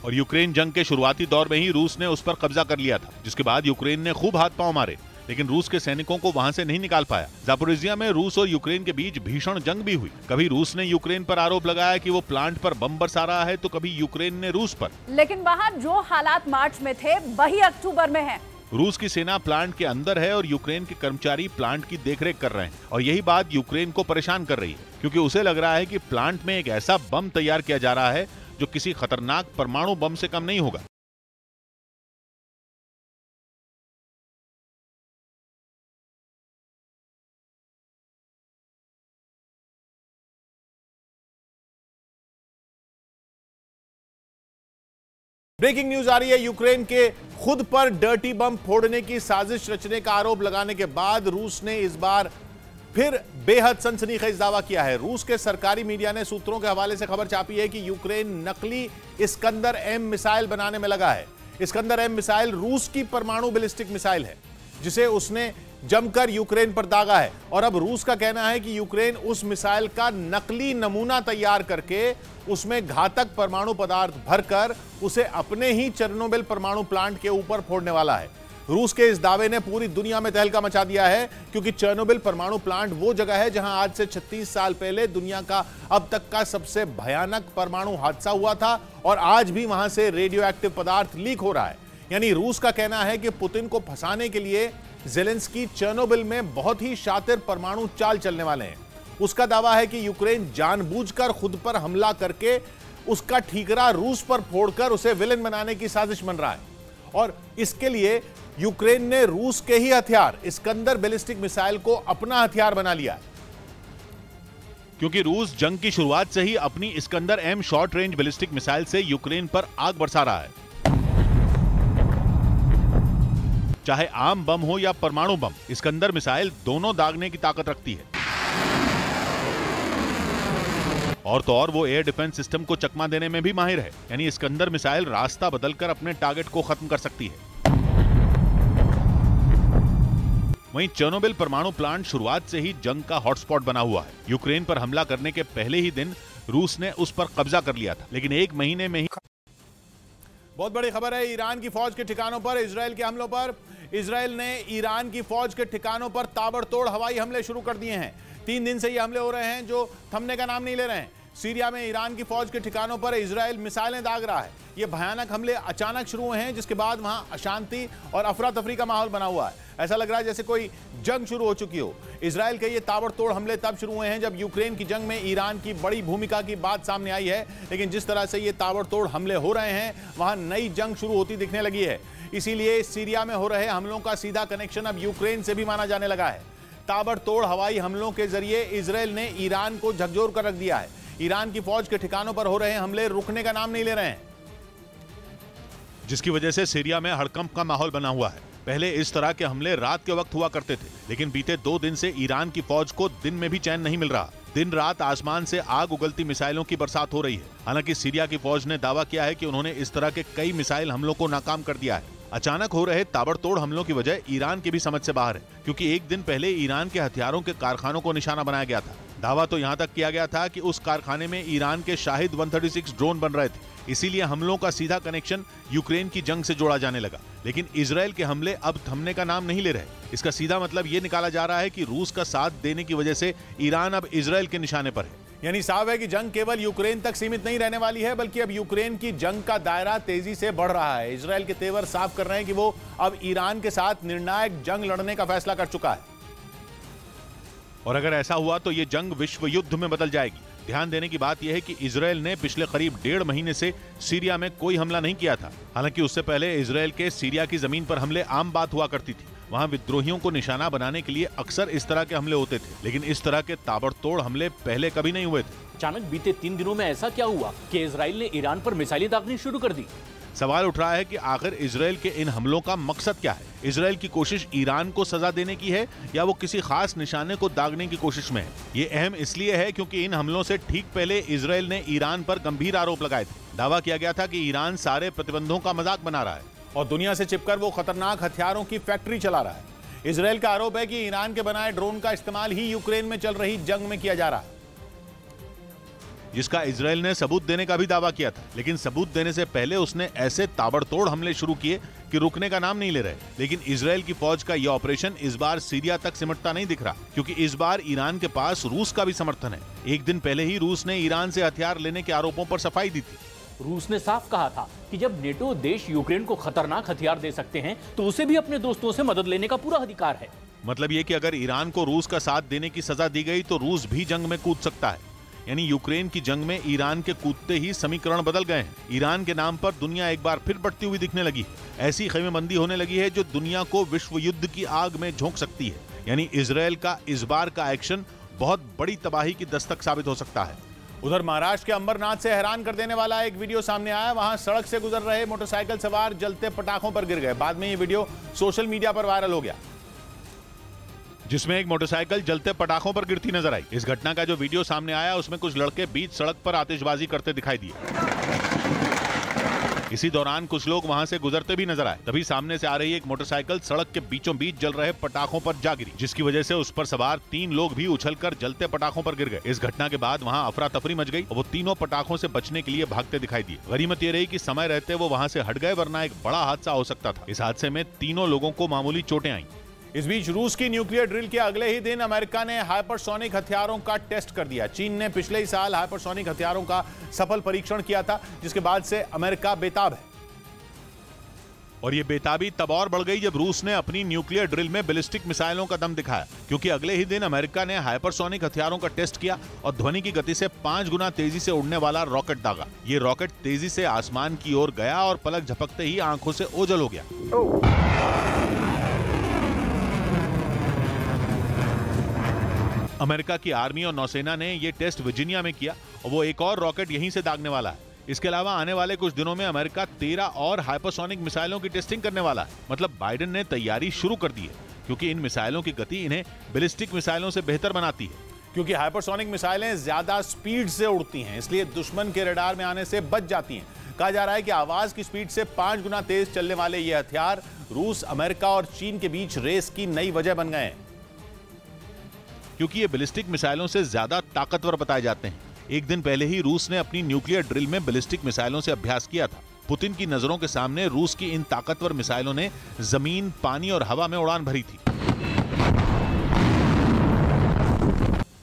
और यूक्रेन जंग के शुरुआती दौर में ही रूस ने उस पर कब्जा कर लिया था, जिसके बाद यूक्रेन ने खूब हाथ पांव मारे, लेकिन रूस के सैनिकों को वहां से नहीं निकाल पाया। ज़ापोरिजिया में रूस और यूक्रेन के बीच भीषण जंग भी हुई। कभी रूस ने यूक्रेन पर आरोप लगाया कि वो प्लांट पर बम बरसा रहा है, तो कभी यूक्रेन ने रूस पर। लेकिन वहां जो हालात मार्च में थे वही अक्टूबर में है। रूस की सेना प्लांट के अंदर है और यूक्रेन के कर्मचारी प्लांट की देखरेख कर रहे हैं, और यही बात यूक्रेन को परेशान कर रही है, क्योंकि उसे लग रहा है कि प्लांट में एक ऐसा बम तैयार किया जा रहा है जो किसी खतरनाक परमाणु बम से कम नहीं होगा। ब्रेकिंग न्यूज आ रही है। यूक्रेन के खुद पर डर्टी बम फोड़ने की साजिश रचने का आरोप लगाने के बाद रूस ने इस बार फिर बेहद सनसनीखेज दावा किया है। रूस के सरकारी मीडिया ने सूत्रों के हवाले से खबर छापी है कि यूक्रेन नकली इस्कंदर एम मिसाइल बनाने में लगा है। इस्कंदर एम मिसाइल रूस की परमाणु बैलिस्टिक मिसाइल है, जिसे उसने जमकर यूक्रेन पर दागा है, और अब रूस का कहना है कि यूक्रेन उस मिसाइल का नकली नमूना तैयार करके उसमें घातक परमाणु पदार्थ भरकर उसे अपने ही चेर्नोबिल परमाणु प्लांट के ऊपर फोड़ने वाला है। रूस के इस दावे ने पूरी दुनिया में तहलका मचा दिया है, क्योंकि चेर्नोबिल परमाणु प्लांट वो जगह है जहां आज से 36 साल पहले दुनिया का अब तक का सबसे भयानक परमाणु हादसा हुआ था, और आज भी वहां से रेडियो एक्टिव पदार्थ लीक हो रहा है। यानी रूस का कहना है कि पुतिन को फंसाने के लिए ज़ेलेंस्की चेर्नोबिल में बहुत ही शातिर परमाणु चाल चलने वाले हैं। उसका दावा है कि यूक्रेन जानबूझकर खुद पर हमला करके उसका ठीकरा रूस पर फोड़कर उसे विलेन बनाने की साजिश बन रहा है, और इसके लिए यूक्रेन ने रूस के ही हथियार इस्कंदर बैलिस्टिक मिसाइल को अपना हथियार बना लिया है। क्योंकि रूस जंग की शुरुआत से ही अपनी Iskander M short range ballistic missile से यूक्रेन पर आग बरसा रहा है। चाहे आम बम हो या परमाणु बम, इस्कंदर मिसाइल दोनों दागने की ताकत रखती है। और तो और वो एयर डिफेंस सिस्टम को चकमा देने में भी माहिर है। यानी इस्कंदर मिसाइल रास्ता बदलकर अपने टारगेट को खत्म कर सकती है। वहीं चेर्नोबिल परमाणु प्लांट शुरुआत से ही जंग का हॉटस्पॉट बना हुआ है। यूक्रेन पर हमला करने के पहले ही दिन रूस ने उस पर कब्जा कर लिया था, लेकिन एक महीने में ही बहुत बड़ी खबर है। ईरान की फौज के ठिकानों पर इजराइल के हमलों पर इजराइल ने ईरान की फौज के ठिकानों पर ताबड़तोड़ हवाई हमले शुरू कर दिए हैं। 3 दिन से ये हमले हो रहे हैं जो थमने का नाम नहीं ले रहे हैं। सीरिया में ईरान की फौज के ठिकानों पर इजराइल मिसाइलें दाग रहा है। ये भयानक हमले अचानक शुरू हुए हैं, जिसके बाद वहां अशांति और अफरा तफरी का माहौल बना हुआ है। ऐसा लग रहा है जैसे कोई जंग शुरू हो चुकी हो। इजराइल के ये ताबड़तोड़ हमले तब शुरू हुए हैं जब यूक्रेन की जंग में ईरान की बड़ी भूमिका की बात सामने आई है, लेकिन जिस तरह से ये ताबड़तोड़ हमले हो रहे हैं वहां नई जंग शुरू होती दिखने लगी है। इसीलिए सीरिया में हो रहे हमलों का सीधा कनेक्शन अब यूक्रेन से भी माना जाने लगा है। ताबड़तोड़ हवाई हमलों के जरिए इजराइल ने ईरान को झकझोर कर रख दिया है। ईरान की फौज के ठिकानों पर हो रहे हमले रुकने का नाम नहीं ले रहे हैं, जिसकी वजह से सीरिया में हड़कंप का माहौल बना हुआ है। पहले इस तरह के हमले रात के वक्त हुआ करते थे, लेकिन बीते 2 दिन से ईरान की फौज को दिन में भी चैन नहीं मिल रहा। दिन रात आसमान से आग उगलती मिसाइलों की बरसात हो रही है। हालांकि सीरिया की फौज ने दावा किया है कि उन्होंने इस तरह के कई मिसाइल हमलों को नाकाम कर दिया है। अचानक हो रहे ताबड़तोड़ हमलों की वजह ईरान की भी समझ से बाहर है, क्योंकि एक दिन पहले ईरान के हथियारों के कारखानों को निशाना बनाया गया था। दावा तो यहाँ तक किया गया था कि उस कारखाने में ईरान के शाहिद 136 ड्रोन बन रहे थे, इसीलिए हमलों का सीधा कनेक्शन यूक्रेन की जंग से जोड़ा जाने लगा। लेकिन इजराइल के हमले अब थमने का नाम नहीं ले रहे। इसका सीधा मतलब ये निकाला जा रहा है कि रूस का साथ देने की वजह से ईरान अब इजराइल के निशाने पर है। यानी साफ है कि जंग केवल यूक्रेन तक सीमित नहीं रहने वाली है, बल्कि अब यूक्रेन की जंग का दायरा तेजी से बढ़ रहा है। इजराइल के तेवर साफ कर रहे हैं कि वो अब ईरान के साथ निर्णायक जंग लड़ने का फैसला कर चुका है। और अगर ऐसा हुआ तो ये जंग विश्व युद्ध में बदल जाएगी। ध्यान देने की बात यह है कि इजराइल ने पिछले करीब 1.5 महीने से सीरिया में कोई हमला नहीं किया था। हालांकि उससे पहले इजराइल के सीरिया की जमीन पर हमले आम बात हुआ करती थी। वहां विद्रोहियों को निशाना बनाने के लिए अक्सर इस तरह के हमले होते थे, लेकिन इस तरह के ताबड़तोड़ हमले पहले कभी नहीं हुए थे। अचानक बीते 3 दिनों में ऐसा क्या हुआ कि इजराइल ने ईरान पर मिसाइलें दागनी शुरू कर दी? सवाल उठ रहा है कि आखिर इजराइल के इन हमलों का मकसद क्या है? इजराइल की कोशिश ईरान को सजा देने की है या वो किसी खास निशाने को दागने की कोशिश में है? ये अहम इसलिए है क्योंकि इन हमलों से ठीक पहले इजराइल ने ईरान पर गंभीर आरोप लगाए थे। दावा किया गया था कि ईरान सारे प्रतिबंधों का मजाक बना रहा है और दुनिया से छिपकर वो खतरनाक हथियारों की फैक्ट्री चला रहा है। इजराइल का आरोप है कि ईरान के बनाए ड्रोन का इस्तेमाल ही यूक्रेन में चल रही जंग में किया जा रहा है, जिसका इजराइल ने सबूत देने का भी दावा किया था। लेकिन सबूत देने से पहले उसने ऐसे ताबड़तोड़ हमले शुरू किए कि रुकने का नाम नहीं ले रहे। लेकिन इजराइल की फौज का यह ऑपरेशन इस बार सीरिया तक सिमटता नहीं दिख रहा, क्योंकि इस बार ईरान के पास रूस का भी समर्थन है। एक दिन पहले ही रूस ने ईरान से हथियार लेने के आरोपों पर सफाई दी थी। रूस ने साफ कहा था कि जब नेटो देश यूक्रेन को खतरनाक हथियार दे सकते हैं तो उसे भी अपने दोस्तों से मदद लेने का पूरा अधिकार है। मतलब ये कि अगर ईरान को रूस का साथ देने की सजा दी गई तो रूस भी जंग में कूद सकता है। यानी यूक्रेन की जंग में ईरान के कूदते ही समीकरण बदल गए हैं। ईरान के नाम पर दुनिया एक बार फिर बढ़ती हुई दिखने लगी है। ऐसी खेमेबंदी होने लगी है जो दुनिया को विश्व युद्ध की आग में झोंक सकती है। यानी इजराइल का इस बार का एक्शन बहुत बड़ी तबाही की दस्तक साबित हो सकता है। उधर महाराष्ट्र के अंबरनाथ से हैरान कर देने वाला एक वीडियो सामने आया। वहां सड़क से गुजर रहे मोटरसाइकिल सवार जलते पटाखों पर गिर गए। बाद में ये वीडियो सोशल मीडिया पर वायरल हो गया, जिसमें एक मोटरसाइकिल जलते पटाखों पर गिरती नजर आई। इस घटना का जो वीडियो सामने आया उसमें कुछ लड़के बीच सड़क पर आतिशबाजी करते दिखाई दिए। इसी दौरान कुछ लोग वहां से गुजरते भी नजर आए। तभी सामने से आ रही एक मोटरसाइकिल सड़क के बीचों बीच जल रहे पटाखों पर जा गिरी, जिसकी वजह से उस पर सवार 3 लोग भी उछलकर जलते पटाखों पर गिर गए। इस घटना के बाद वहां अफरा तफरी मच गई और वो तीनों पटाखों से बचने के लिए भागते दिखाई दिए। गनीमत ये रही कि समय रहते वो वहां से हट गए, वरना एक बड़ा हादसा हो सकता था। इस हादसे में तीनों लोगों को मामूली चोटें आईं। इस बीच रूस की न्यूक्लियर ड्रिल के अगले ही दिन अमेरिका ने हाइपरसोनिक हथियारों का टेस्ट कर दिया। चीन ने पिछले ही साल हाइपरसोनिक हथियारों का सफल परीक्षण किया था, जिसके बाद से अमेरिका बेताब है। और ये बेताबी तब और बढ़ गई जब रूस ने अपनी न्यूक्लियर ड्रिल में बैलिस्टिक मिसाइलों का दम दिखाया, क्योंकि अगले ही दिन अमेरिका ने हाइपरसोनिक हथियारों का टेस्ट किया और ध्वनि की गति से 5 गुना तेजी से उड़ने वाला रॉकेट दागा। ये रॉकेट तेजी से आसमान की ओर गया और पलक झपकते ही आंखों से ओझल हो गया। अमेरिका की आर्मी और नौसेना ने ये टेस्ट वर्जीनिया में किया और वो एक और रॉकेट यहीं से दागने वाला है। इसके अलावा आने वाले कुछ दिनों में अमेरिका 13 और हाइपरसोनिक मिसाइलों की टेस्टिंग करने वाला है। मतलब बाइडेन ने तैयारी शुरू कर दी है, क्योंकि इन मिसाइलों की गति इन्हें बैलिस्टिक मिसाइलों से बेहतर बनाती है। क्योंकि हाइपरसोनिक मिसाइलें ज्यादा स्पीड से उड़ती हैं, इसलिए दुश्मन के रडार में आने से बच जाती हैं। कहा जा रहा है कि आवाज की स्पीड से 5 गुना तेज चलने वाले ये हथियार रूस, अमेरिका और चीन के बीच रेस की नई वजह बन गए हैं, क्योंकि ये बैलिस्टिक मिसाइलों से ज्यादा ताकतवर बताए जाते हैं। एक दिन पहले ही रूस ने अपनी न्यूक्लियर ड्रिल में बैलिस्टिक मिसाइलों से अभ्यास किया था। पुतिन की नजरों के सामने रूस की इन ताकतवर मिसाइलों ने जमीन, पानी और हवा में उड़ान भरी थी,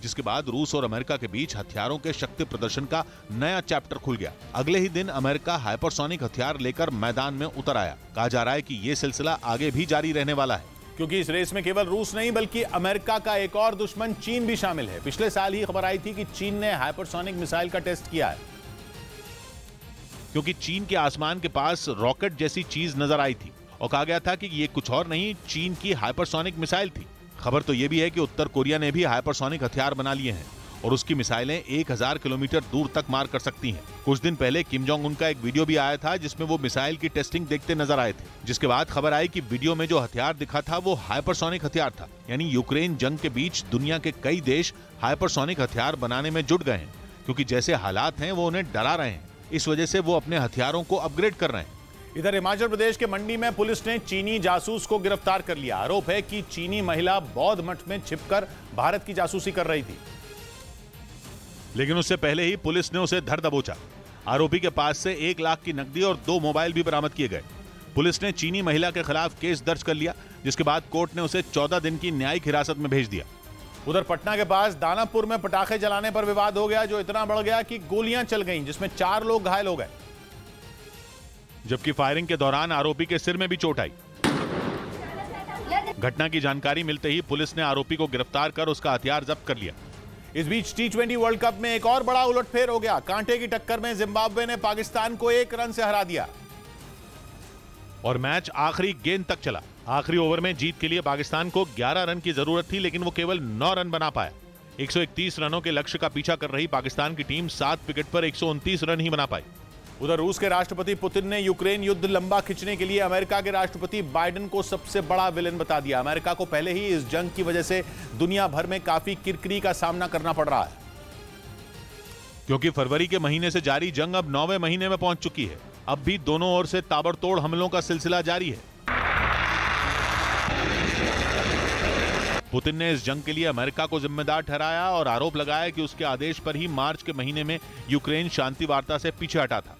जिसके बाद रूस और अमेरिका के बीच हथियारों के शक्ति प्रदर्शन का नया चैप्टर खुल गया। अगले ही दिन अमेरिका हाइपरसोनिक हथियार लेकर मैदान में उतर आया। कहा जा रहा है कि यह सिलसिला आगे भी जारी रहने वाला है, क्योंकि इस रेस में केवल रूस नहीं बल्कि अमेरिका का एक और दुश्मन चीन भी शामिल है। पिछले साल ही खबर आई थी कि चीन ने हाइपरसोनिक मिसाइल का टेस्ट किया है, क्योंकि चीन के आसमान के पास रॉकेट जैसी चीज नजर आई थी और कहा गया था कि ये कुछ और नहीं, चीन की हाइपरसोनिक मिसाइल थी। खबर तो ये भी है कि उत्तर कोरिया ने भी हाइपरसोनिक हथियार बना लिए हैं और उसकी मिसाइलें 1000 किलोमीटर दूर तक मार कर सकती हैं। कुछ दिन पहले किम जोंग उन का एक वीडियो भी आया था जिसमें वो मिसाइल की टेस्टिंग देखते नजर आए थे, जिसके बाद खबर आई कि वीडियो में जो हथियार दिखा था वो हाइपरसोनिक हथियार था। यानी यूक्रेन जंग के बीच दुनिया के कई देश हाइपरसोनिक हथियार बनाने में जुट गए हैं, क्योंकि जैसे हालात हैं वो उन्हें डरा रहे हैं। इस वजह से वो अपने हथियारों को अपग्रेड कर रहे हैं। इधर हिमाचल प्रदेश के मंडी में पुलिस ने चीनी जासूस को गिरफ्तार कर लिया। आरोप है कि चीनी महिला बौद्ध मठ में छिपकर भारत की जासूसी कर रही थी, लेकिन उससे पहले ही पुलिस ने उसे धर दबोचा। आरोपी के पास से 1 लाख की नकदी और 2 मोबाइल भी बरामद किए गए। पुलिस ने चीनी महिला के खिलाफ केस दर्ज कर लिया, जिसके बाद कोर्ट ने उसे 14 दिन की न्यायिक हिरासत में भेज दिया। उधर पटना के पास दानापुर में पटाखे जलाने पर विवाद हो गया, जो इतना बढ़ गया कि गोलियां चल गईं, जिसमें 4 लोग घायल हो गए, जबकि फायरिंग के दौरान आरोपी के सिर में भी चोट आई। घटना की जानकारी मिलते ही पुलिस ने आरोपी को गिरफ्तार कर उसका हथियार जब्त कर लिया। इस बीच T20 वर्ल्ड कप में एक और बड़ा उलटफेर हो गया। कांटे की टक्कर में जिम्बाब्वे ने पाकिस्तान को 1 रन से हरा दिया और मैच आखिरी गेंद तक चला। आखिरी ओवर में जीत के लिए पाकिस्तान को 11 रन की जरूरत थी, लेकिन वो केवल 9 रन बना पाया। 131 रनों के लक्ष्य का पीछा कर रही पाकिस्तान की टीम 7 विकेट पर 129 रन ही बना पाई। उधर रूस के राष्ट्रपति पुतिन ने यूक्रेन युद्ध लंबा खींचने के लिए अमेरिका के राष्ट्रपति बाइडेन को सबसे बड़ा विलेन बता दिया। अमेरिका को पहले ही इस जंग की वजह से दुनिया भर में काफी किरकिरी का सामना करना पड़ रहा है, क्योंकि फरवरी के महीने से जारी जंग अब 9वें महीने में पहुंच चुकी है। अब भी दोनों ओर से ताबड़तोड़ हमलों का सिलसिला जारी है। पुतिन ने इस जंग के लिए अमेरिका को जिम्मेदार ठहराया और आरोप लगाया कि उसके आदेश पर ही मार्च के महीने में यूक्रेन शांति वार्ता से पीछे हटा था।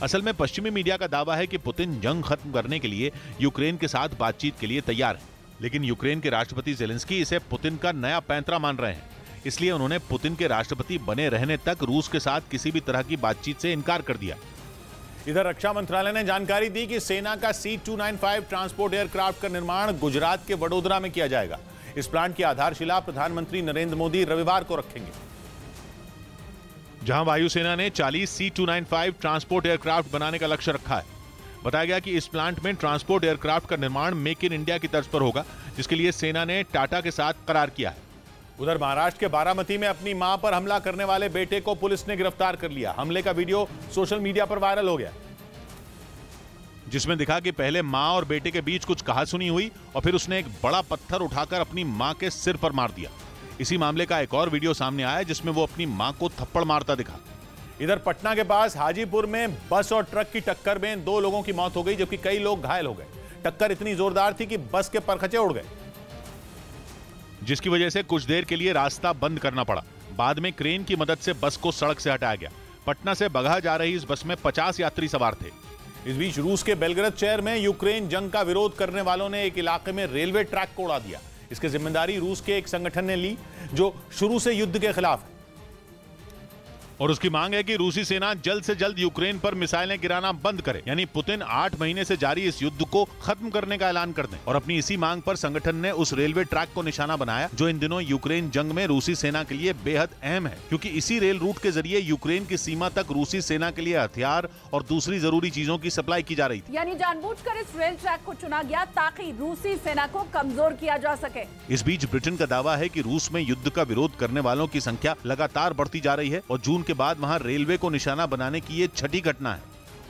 असल में पश्चिमी मीडिया का दावा है कि पुतिन जंग खत्म करने के लिए यूक्रेन के साथ बातचीत के लिए तैयार है, लेकिन यूक्रेन के राष्ट्रपति ज़ेलेंस्की इसे पुतिन का नया पैंतरा मान रहे हैं। इसलिए उन्होंने पुतिन के राष्ट्रपति बने रहने तक रूस के साथ किसी भी तरह की बातचीत से इनकार कर दिया। इधर रक्षा मंत्रालय ने जानकारी दी कि सेना का C-295 ट्रांसपोर्ट एयरक्राफ्ट का निर्माण गुजरात के वडोदरा में किया जाएगा। इस प्लांट की आधारशिला प्रधानमंत्री नरेंद्र मोदी रविवार को रखेंगे। जहां वायुसेना ने 40 C-295 ट्रांसपोर्ट एयरक्राफ्ट बनाने का लक्ष्य रखा है। बताया गया कि इस प्लांट में ट्रांसपोर्ट एयरक्राफ्ट का निर्माण मेक इन इंडिया की तर्ज पर होगा, जिसके लिए सेना ने टाटा के साथ करार किया है। उधर महाराष्ट्र के बारामती में अपनी मां पर हमला करने वाले बेटे को पुलिस ने गिरफ्तार कर लिया। हमले का वीडियो सोशल मीडिया पर वायरल हो गया, जिसमें दिखा कि पहले मां और बेटे के बीच कुछ कहासुनी हुई और फिर उसने एक बड़ा पत्थर उठाकर अपनी मां के सिर पर मार दिया। इसी मामले का एक और वीडियो सामने आया, जिसमें वो अपनी मां को थप्पड़ मारता दिखा। इधर पटना के पास हाजीपुर में बस और ट्रक की टक्कर में 2 लोगों की मौत हो गई, जबकि कई लोग घायल हो गए। टक्कर इतनी जोरदार थी कि बस के परखचे उड़ गए, जिसकी वजह से कुछ देर के लिए रास्ता बंद करना पड़ा। बाद में क्रेन की मदद से बस को सड़क से हटाया गया। पटना से बगहा जा रही इस बस में 50 यात्री सवार थे। इस बीच रूस के बेलग्रेद शहर में यूक्रेन जंग का विरोध करने वालों ने एक इलाके में रेलवे ट्रैक को उड़ा दिया। इसकी जिम्मेदारी रूस के एक संगठन ने ली, जो शुरू से युद्ध के खिलाफ है, और उसकी मांग है कि रूसी सेना जल्द से जल्द यूक्रेन पर मिसाइलें गिराना बंद करे, यानी पुतिन 8 महीने से जारी इस युद्ध को खत्म करने का ऐलान कर दें। और अपनी इसी मांग पर संगठन ने उस रेलवे ट्रैक को निशाना बनाया, जो इन दिनों यूक्रेन जंग में रूसी सेना के लिए बेहद अहम है, क्योंकि इसी रेल रूट के जरिए यूक्रेन की सीमा तक रूसी सेना के लिए हथियार और दूसरी जरूरी चीजों की सप्लाई की जा रही थी। यानी जानबूझकर इस रेल ट्रैक को चुना गया ताकि रूसी सेना को कमजोर किया जा सके। इस बीच ब्रिटेन का दावा है कि रूस में युद्ध का विरोध करने वालों की संख्या लगातार बढ़ती जा रही है और जून के बाद वहां रेलवे को निशाना बनाने की ये छठी घटना है।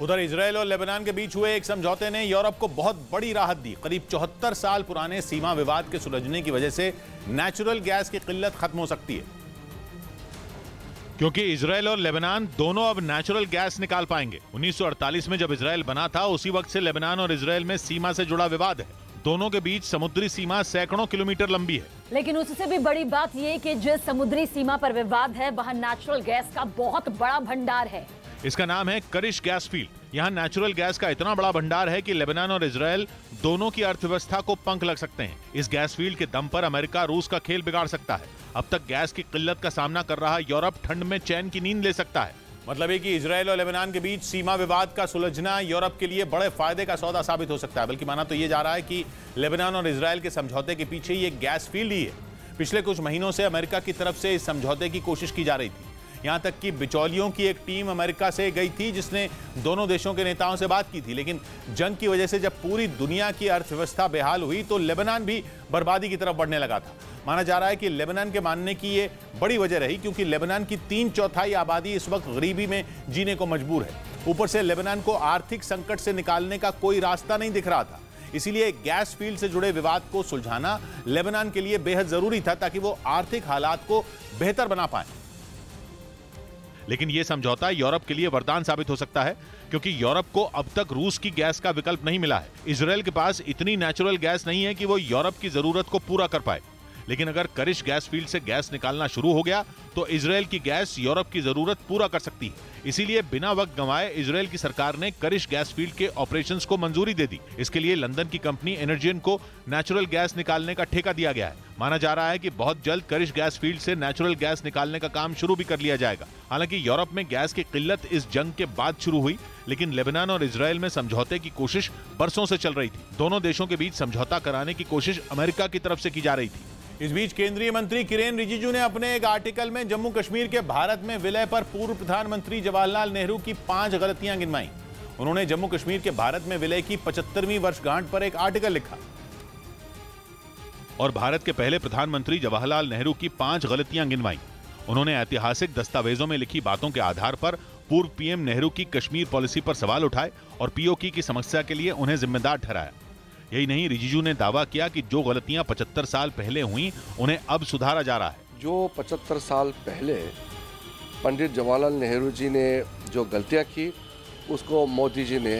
उधर इजरायल और लेबनान के बीच हुए एक समझौते ने यूरोप को बहुत बड़ी राहत दी। करीब 74 साल पुराने सीमा विवाद के सुलझने की वजह से नेचुरल गैस की किल्लत खत्म हो सकती है, क्योंकि इजरायल और लेबनान दोनों अब नेचुरल गैस निकाल पाएंगे। 1948 में जब इजरायल बना था, उसी वक्त से लेबनान और इजरायल में सीमा से जुड़ा विवाद है। दोनों के बीच समुद्री सीमा सैकड़ों किलोमीटर लंबी है। लेकिन उससे भी बड़ी बात यह कि जिस समुद्री सीमा पर विवाद है, वहां नेचुरल गैस का बहुत बड़ा भंडार है। इसका नाम है करिश गैस फील्ड। यहाँ नेचुरल गैस का इतना बड़ा भंडार है कि लेबनान और इजरायल दोनों की अर्थव्यवस्था को पंख लग सकते हैं। इस गैस फील्ड के दम पर अमेरिका रूस का खेल बिगाड़ सकता है। अब तक गैस की किल्लत का सामना कर रहा यूरोप ठंड में चैन की नींद ले सकता है। मतलब है कि इजरायल और लेबनान के बीच सीमा विवाद का सुलझना यूरोप के लिए बड़े फायदे का सौदा साबित हो सकता है। बल्कि माना तो ये जा रहा है कि लेबनान और इजरायल के समझौते के पीछे ये गैस फील्ड ही है। पिछले कुछ महीनों से अमेरिका की तरफ से इस समझौते की कोशिश की जा रही थी। यहां तक कि बिचौलियों की एक टीम अमेरिका से गई थी, जिसने दोनों देशों के नेताओं से बात की थी। लेकिन जंग की वजह से जब पूरी दुनिया की अर्थव्यवस्था बेहाल हुई, तो लेबनान भी बर्बादी की तरफ बढ़ने लगा था। माना जा रहा है कि लेबनान के मानने की ये बड़ी वजह रही, क्योंकि लेबनान की 3/4 आबादी इस वक्त गरीबी में जीने को मजबूर है। ऊपर से लेबनान को आर्थिक संकट से निकालने का कोई रास्ता नहीं दिख रहा था। इसीलिए गैस फील्ड से जुड़े विवाद को सुलझाना लेबनान के लिए बेहद जरूरी था, ताकि वो आर्थिक हालात को बेहतर बना पाए। लेकिन ये समझौता यूरोप के लिए वरदान साबित हो सकता है, क्योंकि यूरोप को अब तक रूस की गैस का विकल्प नहीं मिला है। इजराइल के पास इतनी नेचुरल गैस नहीं है कि वो यूरोप की जरूरत को पूरा कर पाए, लेकिन अगर करिश गैस फील्ड से गैस निकालना शुरू हो गया तो इजराइल की गैस यूरोप की जरूरत पूरा कर सकती है। इसीलिए बिना वक्त गंवाए इजराइल की सरकार ने करिश गैस फील्ड के ऑपरेशंस को मंजूरी दे दी। इसके लिए लंदन की कंपनी एनर्जियन को नेचुरल गैस निकालने का ठेका दिया गया है। माना जा रहा है कि बहुत जल्द करिश गैस फील्ड से नेचुरल गैस निकालने का काम शुरू भी कर लिया जाएगा। हालांकि यूरोप में गैस की किल्लत इस जंग के बाद शुरू हुई, लेकिन लेबनान और इजराइल में समझौते की कोशिश बरसों से चल रही थी। दोनों देशों के बीच समझौता कराने की कोशिश अमेरिका की तरफ से की जा रही थी। इस बीच केंद्रीय मंत्री किरेन रिजिजू ने अपने एक आर्टिकल में जम्मू कश्मीर के भारत में विलय पर पूर्व प्रधानमंत्री जवाहरलाल नेहरू की 5 गलतियां गिनवाई। उन्होंने जम्मू कश्मीर के भारत में विलय की 75वीं वर्षगांठ पर एक आर्टिकल लिखा और भारत के पहले प्रधानमंत्री जवाहरलाल नेहरू की 5 गलतियां गिनवाई। उन्होंने ऐतिहासिक दस्तावेजों में लिखी बातों के आधार पर पूर्व पीएम नेहरू की कश्मीर पॉलिसी पर सवाल उठाए और पीओके की समस्या के लिए उन्हें जिम्मेदार ठहराया। यही नहीं, रिजिजू ने दावा किया कि जो गलतियां 75 साल पहले हुई उन्हें अब सुधारा जा रहा है। जो 75 साल पहले पंडित जवाहरलाल नेहरू जी ने जो गलतियां की उसको मोदी जी ने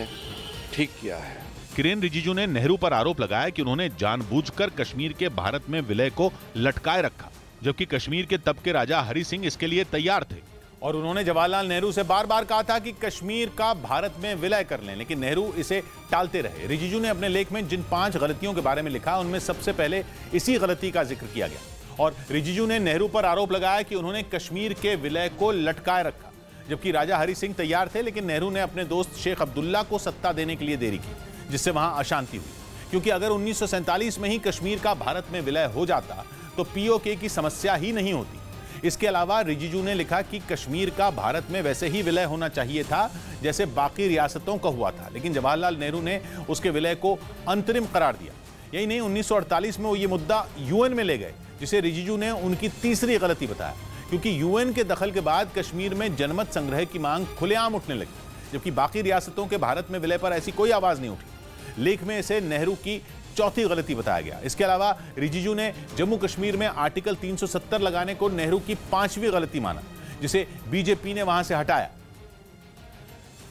ठीक किया है। किरेन रिजिजू ने नेहरू पर आरोप लगाया कि उन्होंने जानबूझकर कश्मीर के भारत में विलय को लटकाए रखा, जबकि कश्मीर के तब के राजा हरि सिंह इसके लिए तैयार थे। और उन्होंने जवाहरलाल नेहरू से बार बार कहा था कि कश्मीर का भारत में विलय कर लें, लेकिन नेहरू इसे टालते रहे। रिजिजू ने अपने लेख में जिन 5 गलतियों के बारे में लिखा उनमें सबसे पहले इसी गलती का जिक्र किया गया और रिजिजू ने नेहरू पर आरोप लगाया कि उन्होंने कश्मीर के विलय को लटकाए रखा, जबकि राजा हरि सिंह तैयार थे, लेकिन नेहरू ने अपने दोस्त शेख अब्दुल्ला को सत्ता देने के लिए देरी की, जिससे वहां अशांति हुई। क्योंकि अगर 1947 में ही कश्मीर का भारत में विलय हो जाता तो पीओके की समस्या ही नहीं होती। इसके अलावा रिजिजू ने लिखा कि कश्मीर का भारत में वैसे ही विलय होना चाहिए था जैसे बाकी रियासतों का हुआ था, लेकिन जवाहरलाल नेहरू ने उसके विलय को अंतरिम करार दिया। यही नहीं, 1948 में वो ये मुद्दा यूएन में ले गए, जिसे रिजिजू ने उनकी तीसरी गलती बताया, क्योंकि यूएन के दखल के बाद कश्मीर में जनमत संग्रह की मांग खुलेआम उठने लगी, जबकि बाकी रियासतों के भारत में विलय पर ऐसी कोई आवाज नहीं उठी। लेख में इसे नेहरू की चौथी गलती बताया गया। इसके अलावा रिजिजू ने जम्मू कश्मीर में आर्टिकल 370 लगाने को नेहरू की 5वीं गलती माना, जिसे बीजेपी ने वहां से हटाया।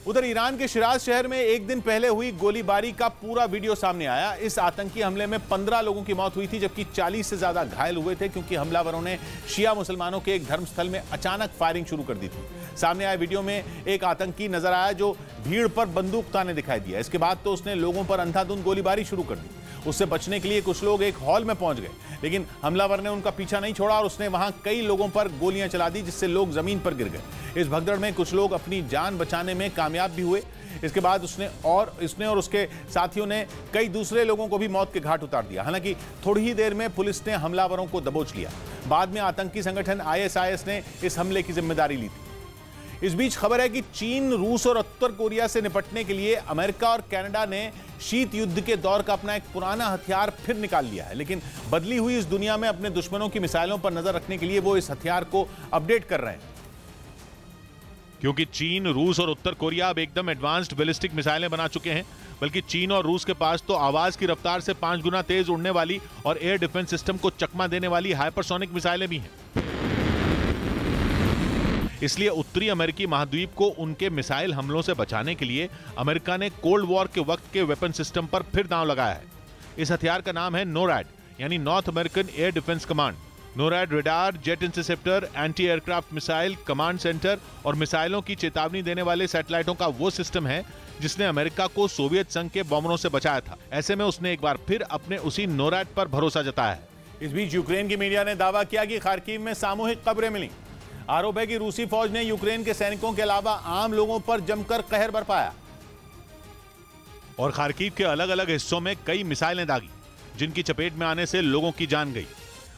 उधर ईरान के शिराज शहर में एक दिन पहले हुई गोलीबारी का पूरा वीडियो सामने आया। इस आतंकी हमले में 15 लोगों की मौत हुई थी, जबकि 40 से ज्यादा घायल हुए थे, क्योंकि हमलावरों ने शिया मुसलमानों के एक धर्मस्थल में अचानक फायरिंग शुरू कर दी थी। सामने आए वीडियो में एक आतंकी नजर आया जो भीड़ पर बंदूक ताने दिखाई दिया। इसके बाद तो उसने लोगों पर अंधाधुंध गोलीबारी शुरू कर दी। उससे बचने के लिए कुछ लोग एक हॉल में पहुंच गए, लेकिन हमलावर ने उनका पीछा नहीं छोड़ा और उसने वहां कई लोगों पर गोलियां चला दी, जिससे लोग जमीन पर गिर गए। इस भगदड़ में कुछ लोग अपनी जान बचाने में कामयाब भी हुए। इसके बाद उसने और उसके साथियों ने कई दूसरे लोगों को भी मौत के घाट उतार दिया। हालांकि थोड़ी ही देर में पुलिस ने हमलावरों को दबोच लिया। बाद में आतंकी संगठन ISIS ने इस हमले की जिम्मेदारी ली थी। इस बीच खबर है कि चीन, रूस और उत्तर कोरिया से निपटने के लिए अमेरिका और कनाडा ने शीत युद्ध के दौर का अपना एक पुराना हथियार फिर निकाल लिया है, लेकिन बदली हुई इस दुनिया में अपने दुश्मनों की मिसाइलों पर नजर रखने के लिए वो इस हथियार को अपडेट कर रहे हैं। क्योंकि चीन, रूस और उत्तर कोरिया अब एकदम एडवांस्ड बैलिस्टिक मिसाइलें बना चुके हैं, बल्कि चीन और रूस के पास तो आवाज की रफ्तार से 5 गुना तेज उड़ने वाली और एयर डिफेंस सिस्टम को चकमा देने वाली हाइपरसोनिक मिसाइलें भी हैं। इसलिए उत्तरी अमेरिकी महाद्वीप को उनके मिसाइल हमलों से बचाने के लिए अमेरिका ने कोल्ड वॉर के वक्त के वेपन सिस्टम पर फिर दांव लगाया है। इस हथियार का नाम है नोरैड, यानी North American air defence command. NORAD radar, jet interceptor, anti aircraft missile, command centre और मिसाइलों की चेतावनी देने वाले सैटेलाइटों का वो सिस्टम है जिसने अमेरिका को सोवियत संघ के बॉम्बरों से बचाया था। ऐसे में उसने एक बार फिर अपने उसी नोरैड पर भरोसा जताया है। इस बीच यूक्रेन की मीडिया ने दावा किया कि खार्किव में सामूहिक कब्रें मिली। आरोप है कि रूसी फौज ने यूक्रेन के सैनिकों के अलावा आम लोगों पर जमकर कहर बरपाया और खार्किव के अलग अलग हिस्सों में कई मिसाइलें दागी, जिनकी चपेट में आने से लोगों की जान गई।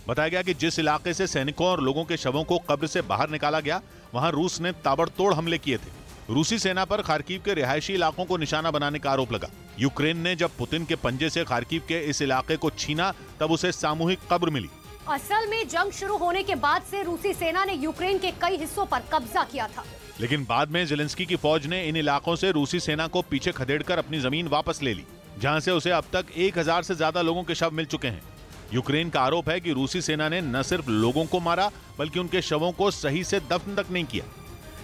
बताया गया कि जिस इलाके से सैनिकों और लोगों के शवों को कब्र से बाहर निकाला गया, वहां रूस ने ताबड़तोड़ हमले किए थे। रूसी सेना पर खार्किव के रिहायशी इलाकों को निशाना बनाने का आरोप लगा। यूक्रेन ने जब पुतिन के पंजे से खार्किव के इस इलाके को छीना, तब उसे सामूहिक कब्र मिली। असल में जंग शुरू होने के बाद से रूसी सेना ने यूक्रेन के कई हिस्सों पर कब्जा किया था, लेकिन बाद में ज़ेलेंस्की की फौज ने इन इलाकों से रूसी सेना को पीछे खदेड़कर अपनी जमीन वापस ले ली, जहां से उसे अब तक 1000 से ज्यादा लोगों के शव मिल चुके हैं। यूक्रेन का आरोप है कि रूसी सेना ने न सिर्फ लोगों को मारा, बल्कि उनके शवों को सही से दफन तक नहीं किया।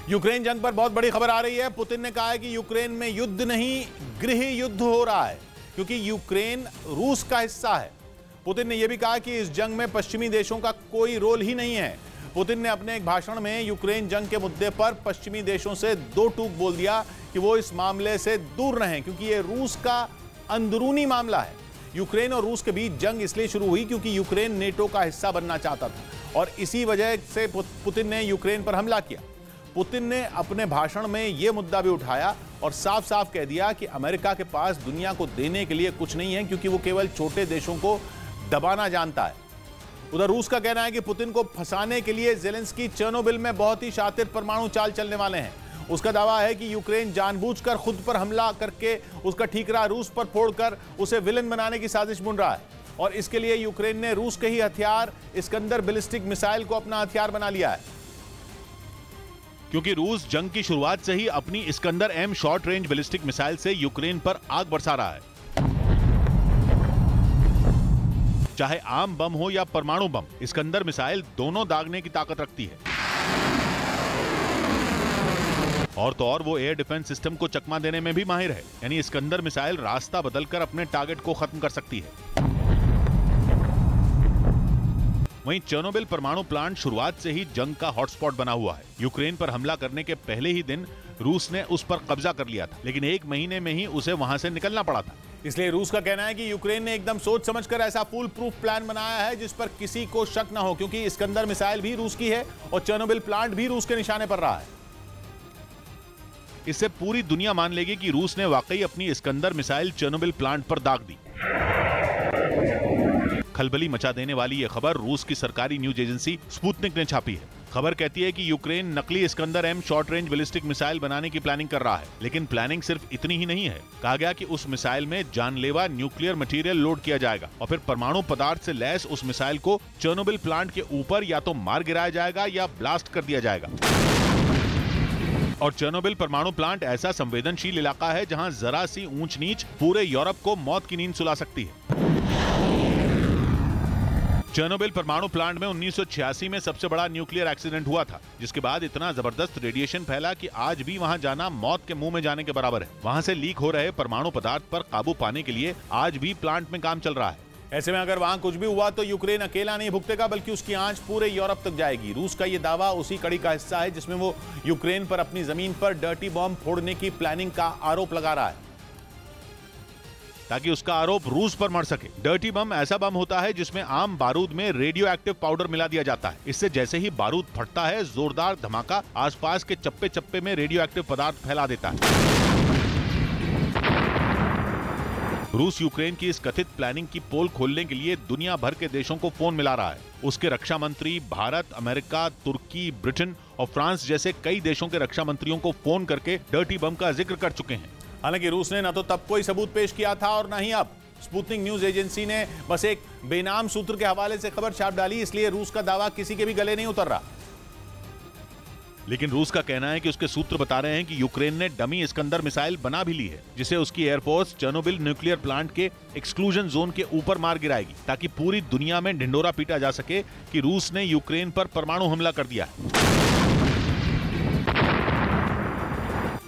यूक्रेन जंग पर बहुत बड़ी खबर आ रही है। पुतिन ने कहा है कि यूक्रेन में युद्ध नहीं, गृह युद्ध हो रहा है, क्योंकि यूक्रेन रूस का हिस्सा है। पुतिन ने यह भी कहा कि इस जंग में पश्चिमी देशों का कोई रोल ही नहीं है। पुतिन ने अपने एक भाषण में यूक्रेन जंग के मुद्दे पर पश्चिमी देशों से दो टूक बोल दिया कि वो इस मामले से दूर रहें, क्योंकि ये रूस का अंदरूनी मामला है। यूक्रेन और रूस के बीच जंग इसलिए शुरू हुई क्योंकि यूक्रेन नेटो का हिस्सा बनना चाहता था और इसी वजह से पुतिन ने यूक्रेन पर हमला किया। पुतिन ने अपने भाषण में यह मुद्दा भी उठाया और साफ साफ कह दिया कि अमेरिका के पास दुनिया को देने के लिए कुछ नहीं है, क्योंकि वो केवल छोटे देशों को दबाना जानता है। उधर रूस का कहना है कि पुतिन को फंसाने के लिए ज़ेलेंस्की चेर्नोबिल में बहुत ही शातिर परमाणु चाल चलने वाले हैं। उसका दावा है कि यूक्रेन जानबूझकर खुद पर हमला करके उसका ठीकरा रूस पर फोड़कर उसे विलन बनाने की साजिश बुन रहा है और इसके लिए यूक्रेन ने रूस के ही हथियार इस्कंदर बैलिस्टिक मिसाइल को अपना हथियार बना लिया है। क्योंकि रूस जंग की शुरुआत से ही अपनी Iskander M short range ballistic missile से यूक्रेन पर आग बरसा रहा है। चाहे आम बम हो या परमाणु बम, इस्कंदर मिसाइल दोनों दागने की ताकत रखती है। और तो और वो एयर डिफेंस सिस्टम को चकमा देने में भी माहिर है, यानी इस्कंदर मिसाइल रास्ता बदलकर अपने टारगेट को खत्म कर सकती है। वहीं चेर्नोबिल परमाणु प्लांट शुरुआत से ही जंग का हॉटस्पॉट बना हुआ है। यूक्रेन पर हमला करने के पहले ही दिन रूस ने उस पर कब्जा कर लिया था, लेकिन एक महीने में ही उसे वहां से निकलना पड़ा था। इसलिए रूस का कहना है कि यूक्रेन ने एकदम सोच समझकर ऐसा फुल प्रूफ प्लान बनाया है जिस पर किसी को शक न हो, क्योंकि इस्कंदर मिसाइल भी रूस की है और चेर्नोबिल प्लांट भी रूस के निशाने पर रहा है। इससे पूरी दुनिया मान लेगी कि रूस ने वाकई अपनी इस्कंदर मिसाइल चेर्नोबिल प्लांट पर दाग दी। खलबली मचा देने वाली यह खबर रूस की सरकारी न्यूज एजेंसी स्पुतनिक ने छापी है। खबर कहती है कि यूक्रेन नकली Iskander M short range ballistic missile बनाने की प्लानिंग कर रहा है, लेकिन प्लानिंग सिर्फ इतनी ही नहीं है। कहा गया कि उस मिसाइल में जानलेवा न्यूक्लियर मटेरियल लोड किया जाएगा और फिर परमाणु पदार्थ से लैस उस मिसाइल को चेर्नोबिल प्लांट के ऊपर या तो मार गिराया जाएगा या ब्लास्ट कर दिया जाएगा। और चेर्नोबिल परमाणु प्लांट ऐसा संवेदनशील इलाका है जहां जरा सी ऊंच नीच पूरे यूरोप को मौत की नींद सुला सकती है। चेर्नोबिल परमाणु प्लांट में 1986 में सबसे बड़ा न्यूक्लियर एक्सीडेंट हुआ था, जिसके बाद इतना जबरदस्त रेडिएशन फैला कि आज भी वहां जाना मौत के मुंह में जाने के बराबर है। वहां से लीक हो रहे परमाणु पदार्थ पर काबू पाने के लिए आज भी प्लांट में काम चल रहा है। ऐसे में अगर वहां कुछ भी हुआ तो यूक्रेन अकेला नहीं भुगतेगा, बल्कि उसकी आंच पूरे यूरोप तक जाएगी। रूस का यह दावा उसी कड़ी का हिस्सा है जिसमें वो यूक्रेन पर अपनी जमीन पर डर्टी बॉम्ब फोड़ने की प्लानिंग का आरोप लगा रहा है, ताकि उसका आरोप रूस पर मर सके। डर्टी बम ऐसा बम होता है जिसमें आम बारूद में रेडियो एक्टिव पाउडर मिला दिया जाता है। इससे जैसे ही बारूद फटता है, जोरदार धमाका आसपास के चप्पे चप्पे में रेडियो एक्टिव पदार्थ फैला देता है। रूस यूक्रेन की इस कथित प्लानिंग की पोल खोलने के लिए दुनिया भर के देशों को फोन मिला रहा है। उसके रक्षा मंत्री भारत, अमेरिका, तुर्की, ब्रिटेन और फ्रांस जैसे कई देशों के रक्षा मंत्रियों को फोन करके डर्टी बम का जिक्र कर चुके हैं। हालांकि रूस ने न तो तब कोई सबूत पेश किया था और न ही अब। स्पुतनिक न्यूज एजेंसी ने बस एक बेनाम सूत्र के हवाले से खबर छाप डाली, इसलिए रूस का दावा किसी के भी गले नहीं उतर रहा। लेकिन रूस का कहना है कि उसके सूत्र बता रहे हैं कि यूक्रेन ने डमी इस्कंदर मिसाइल बना भी ली है, जिसे उसकी एयरफोर्स चेर्नोबिल न्यूक्लियर प्लांट के एक्सक्लूजन जोन के ऊपर मार गिराएगी, ताकि पूरी दुनिया में ढिंडोरा पीटा जा सके कि रूस ने यूक्रेन पर परमाणु हमला कर दिया है।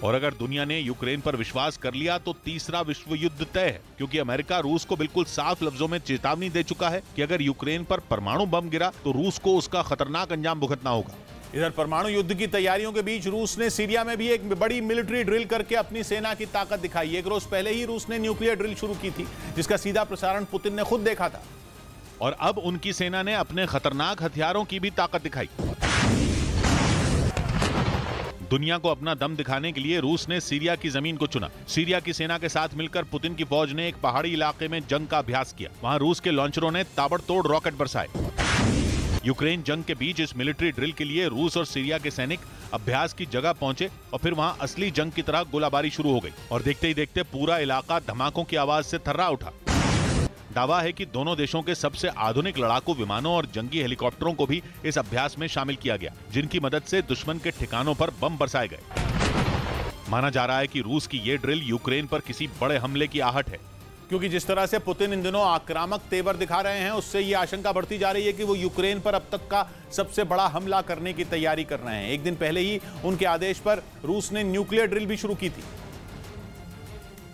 और अगर दुनिया ने यूक्रेन पर विश्वास कर लिया तो तीसरा विश्व युद्ध तय है, क्योंकि अमेरिका रूस को बिल्कुल साफ लफ्जों में चेतावनी दे चुका है कि अगर यूक्रेन पर परमाणु बम गिरा तो रूस को उसका खतरनाक अंजाम भुगतना होगा। इधर परमाणु युद्ध की तैयारियों के बीच रूस ने सीरिया में भी एक बड़ी मिलिट्री ड्रिल करके अपनी सेना की ताकत दिखाई। एक रोज पहले ही रूस ने न्यूक्लियर ड्रिल शुरू की थी, जिसका सीधा प्रसारण पुतिन ने खुद देखा था। और अब उनकी सेना ने अपने खतरनाक हथियारों की भी ताकत दिखाई। दुनिया को अपना दम दिखाने के लिए रूस ने सीरिया की जमीन को चुना। सीरिया की सेना के साथ मिलकर पुतिन की फौज ने एक पहाड़ी इलाके में जंग का अभ्यास किया। वहां रूस के लॉन्चरों ने ताबड़तोड़ रॉकेट बरसाए। यूक्रेन जंग के बीच इस मिलिट्री ड्रिल के लिए रूस और सीरिया के सैनिक अभ्यास की जगह पहुंचे और फिर वहां असली जंग की तरह गोलाबारी शुरू हो गई और देखते ही देखते पूरा इलाका धमाकों की आवाज से थर्रा उठा। दावा है कि दोनों देशों के सबसे आधुनिक लड़ाकू विमानों और जंगी हेलीकॉप्टरों को भी इस अभ्यास में शामिल किया गया, जिनकी मदद से दुश्मन के ठिकानों पर बम बरसाए गए। माना जा रहा है कि रूस की ये ड्रिल यूक्रेन पर किसी बड़े हमले की आहट है। क्योंकि जिस तरह से पुतिन इन दिनों आक्रामक तेवर दिखा रहे हैं, उससे यह आशंका बढ़ती जा रही है कि वो यूक्रेन पर अब तक का सबसे बड़ा हमला करने की तैयारी कर रहे हैं। एक दिन पहले ही उनके आदेश पर रूस ने न्यूक्लियर ड्रिल भी शुरू की थी,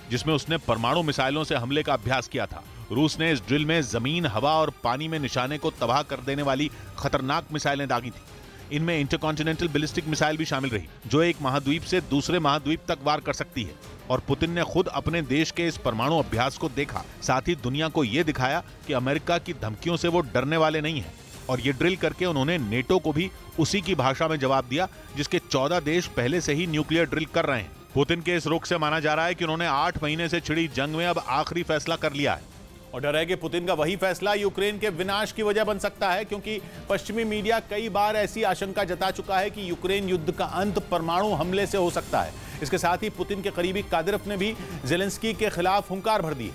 जिसमें उसने परमाणु मिसाइलों से हमले का अभ्यास किया था। रूस ने इस ड्रिल में जमीन, हवा और पानी में निशाने को तबाह कर देने वाली खतरनाक मिसाइलें दागी थी। इनमें इंटरकॉन्टिनेंटल बैलिस्टिक मिसाइल भी शामिल रही, जो एक महाद्वीप से दूसरे महाद्वीप तक वार कर सकती है। और पुतिन ने खुद अपने देश के इस परमाणु अभ्यास को देखा, साथ ही दुनिया को यह दिखाया कि अमेरिका की धमकियों से वो डरने वाले नहीं हैं। और ये ड्रिल करके उन्होंने नेटो को भी उसी की भाषा में जवाब दिया, जिसके 14 देश पहले से ही न्यूक्लियर ड्रिल कर रहे हैं। पुतिन के इस रुख से माना जा रहा है कि उन्होंने 8 महीने से छिड़ी जंग में अब आखिरी फैसला कर लिया है। और डर है कि पुतिन का वही फैसला यूक्रेन के विनाश की वजह बन सकता है, क्योंकि पश्चिमी मीडिया कई बार ऐसी आशंका जता चुका है कि यूक्रेन युद्ध का अंत परमाणु हमले से हो सकता है। इसके साथ ही पुतिन के करीबी कादिरोव ने भी ज़ेलेंस्की के खिलाफ हुंकार भर दी।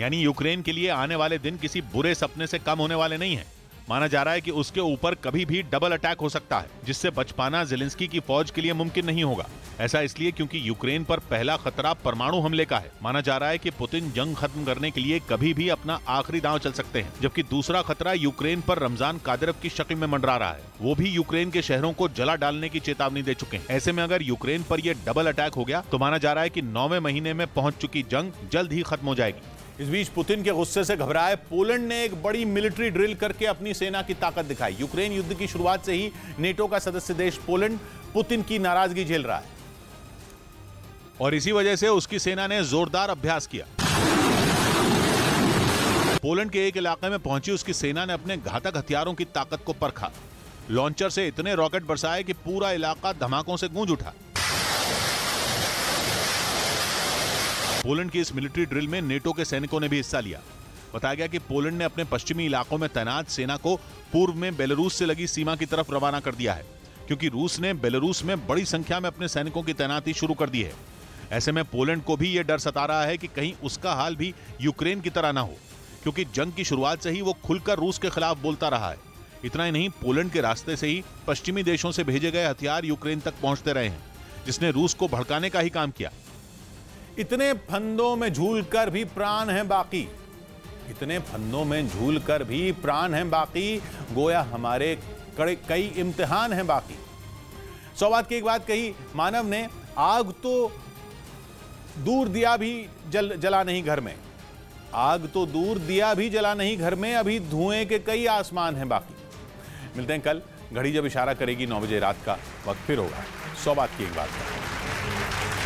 यानी यूक्रेन के लिए आने वाले दिन किसी बुरे सपने से कम होने वाले नहीं हैं। माना जा रहा है कि उसके ऊपर कभी भी डबल अटैक हो सकता है, जिससे बच पाना ज़ेलेंस्की की फौज के लिए मुमकिन नहीं होगा। ऐसा इसलिए क्योंकि यूक्रेन पर पहला खतरा परमाणु हमले का है। माना जा रहा है कि पुतिन जंग खत्म करने के लिए कभी भी अपना आखिरी दांव चल सकते हैं, जबकि दूसरा खतरा यूक्रेन पर रमजान कादिरोव की शक्ल में मंडरा रहा है। वो भी यूक्रेन के शहरों को जला डालने की चेतावनी दे चुके हैं। ऐसे में अगर यूक्रेन पर यह डबल अटैक हो गया तो माना जा रहा है कि 9वें महीने में पहुंच चुकी जंग जल्द ही खत्म हो जाएगी। इस बीच पुतिन के गुस्से से घबराए पोलैंड ने एक बड़ी मिलिट्री ड्रिल करके अपनी सेना की ताकत दिखाई। यूक्रेन युद्ध की शुरुआत से ही नेटो का सदस्य देश पोलैंड पुतिन की नाराजगी झेल रहा है और इसी वजह से उसकी सेना ने जोरदार अभ्यास किया। पोलैंड के एक इलाके में पहुंची उसकी सेना ने अपने घातक हथियारों की ताकत को परखा। लॉन्चर से इतने रॉकेट बरसाए कि पूरा इलाका धमाकों से गूंज उठा। पोलैंड की इस मिलिट्री ड्रिल में नेटो के सैनिकों ने भी हिस्सा लिया। बताया गया कि पोलैंड ने अपने पश्चिमी इलाकों में तैनात सेना को पूर्व में बेलारूस से लगी सीमा की तरफ रवाना कर दिया है, क्योंकि रूस ने बेलारूस में बड़ी संख्या में अपने सैनिकों की तैनाती शुरू कर दी है। ऐसे में पोलैंड को भी यह डर सता रहा है कि कहीं उसका हाल भी यूक्रेन की तरह ना हो, क्योंकि जंग की शुरुआत से ही वो खुलकर रूस के खिलाफ बोलता रहा है। इतना ही नहीं, पोलैंड के रास्ते से ही पश्चिमी देशों से भेजे गए हथियार यूक्रेन तक पहुंचते रहे हैं, जिसने रूस को भड़काने का ही काम किया। इतने फंदों में झूलकर भी प्राण हैं बाकी, इतने फंदों में झूलकर भी प्राण हैं बाकी, गोया हमारे कई इम्तिहान हैं बाकी। 100 बात की एक बात कही मानव ने, आग तो दूर दिया भी जला नहीं घर में, आग तो दूर दिया भी जला नहीं घर में, अभी धुएं के कई आसमान हैं बाकी। मिलते हैं कल, घड़ी जब इशारा करेगी 9 बजे रात का वक्त फिर होगा 100 बात की एक बात का।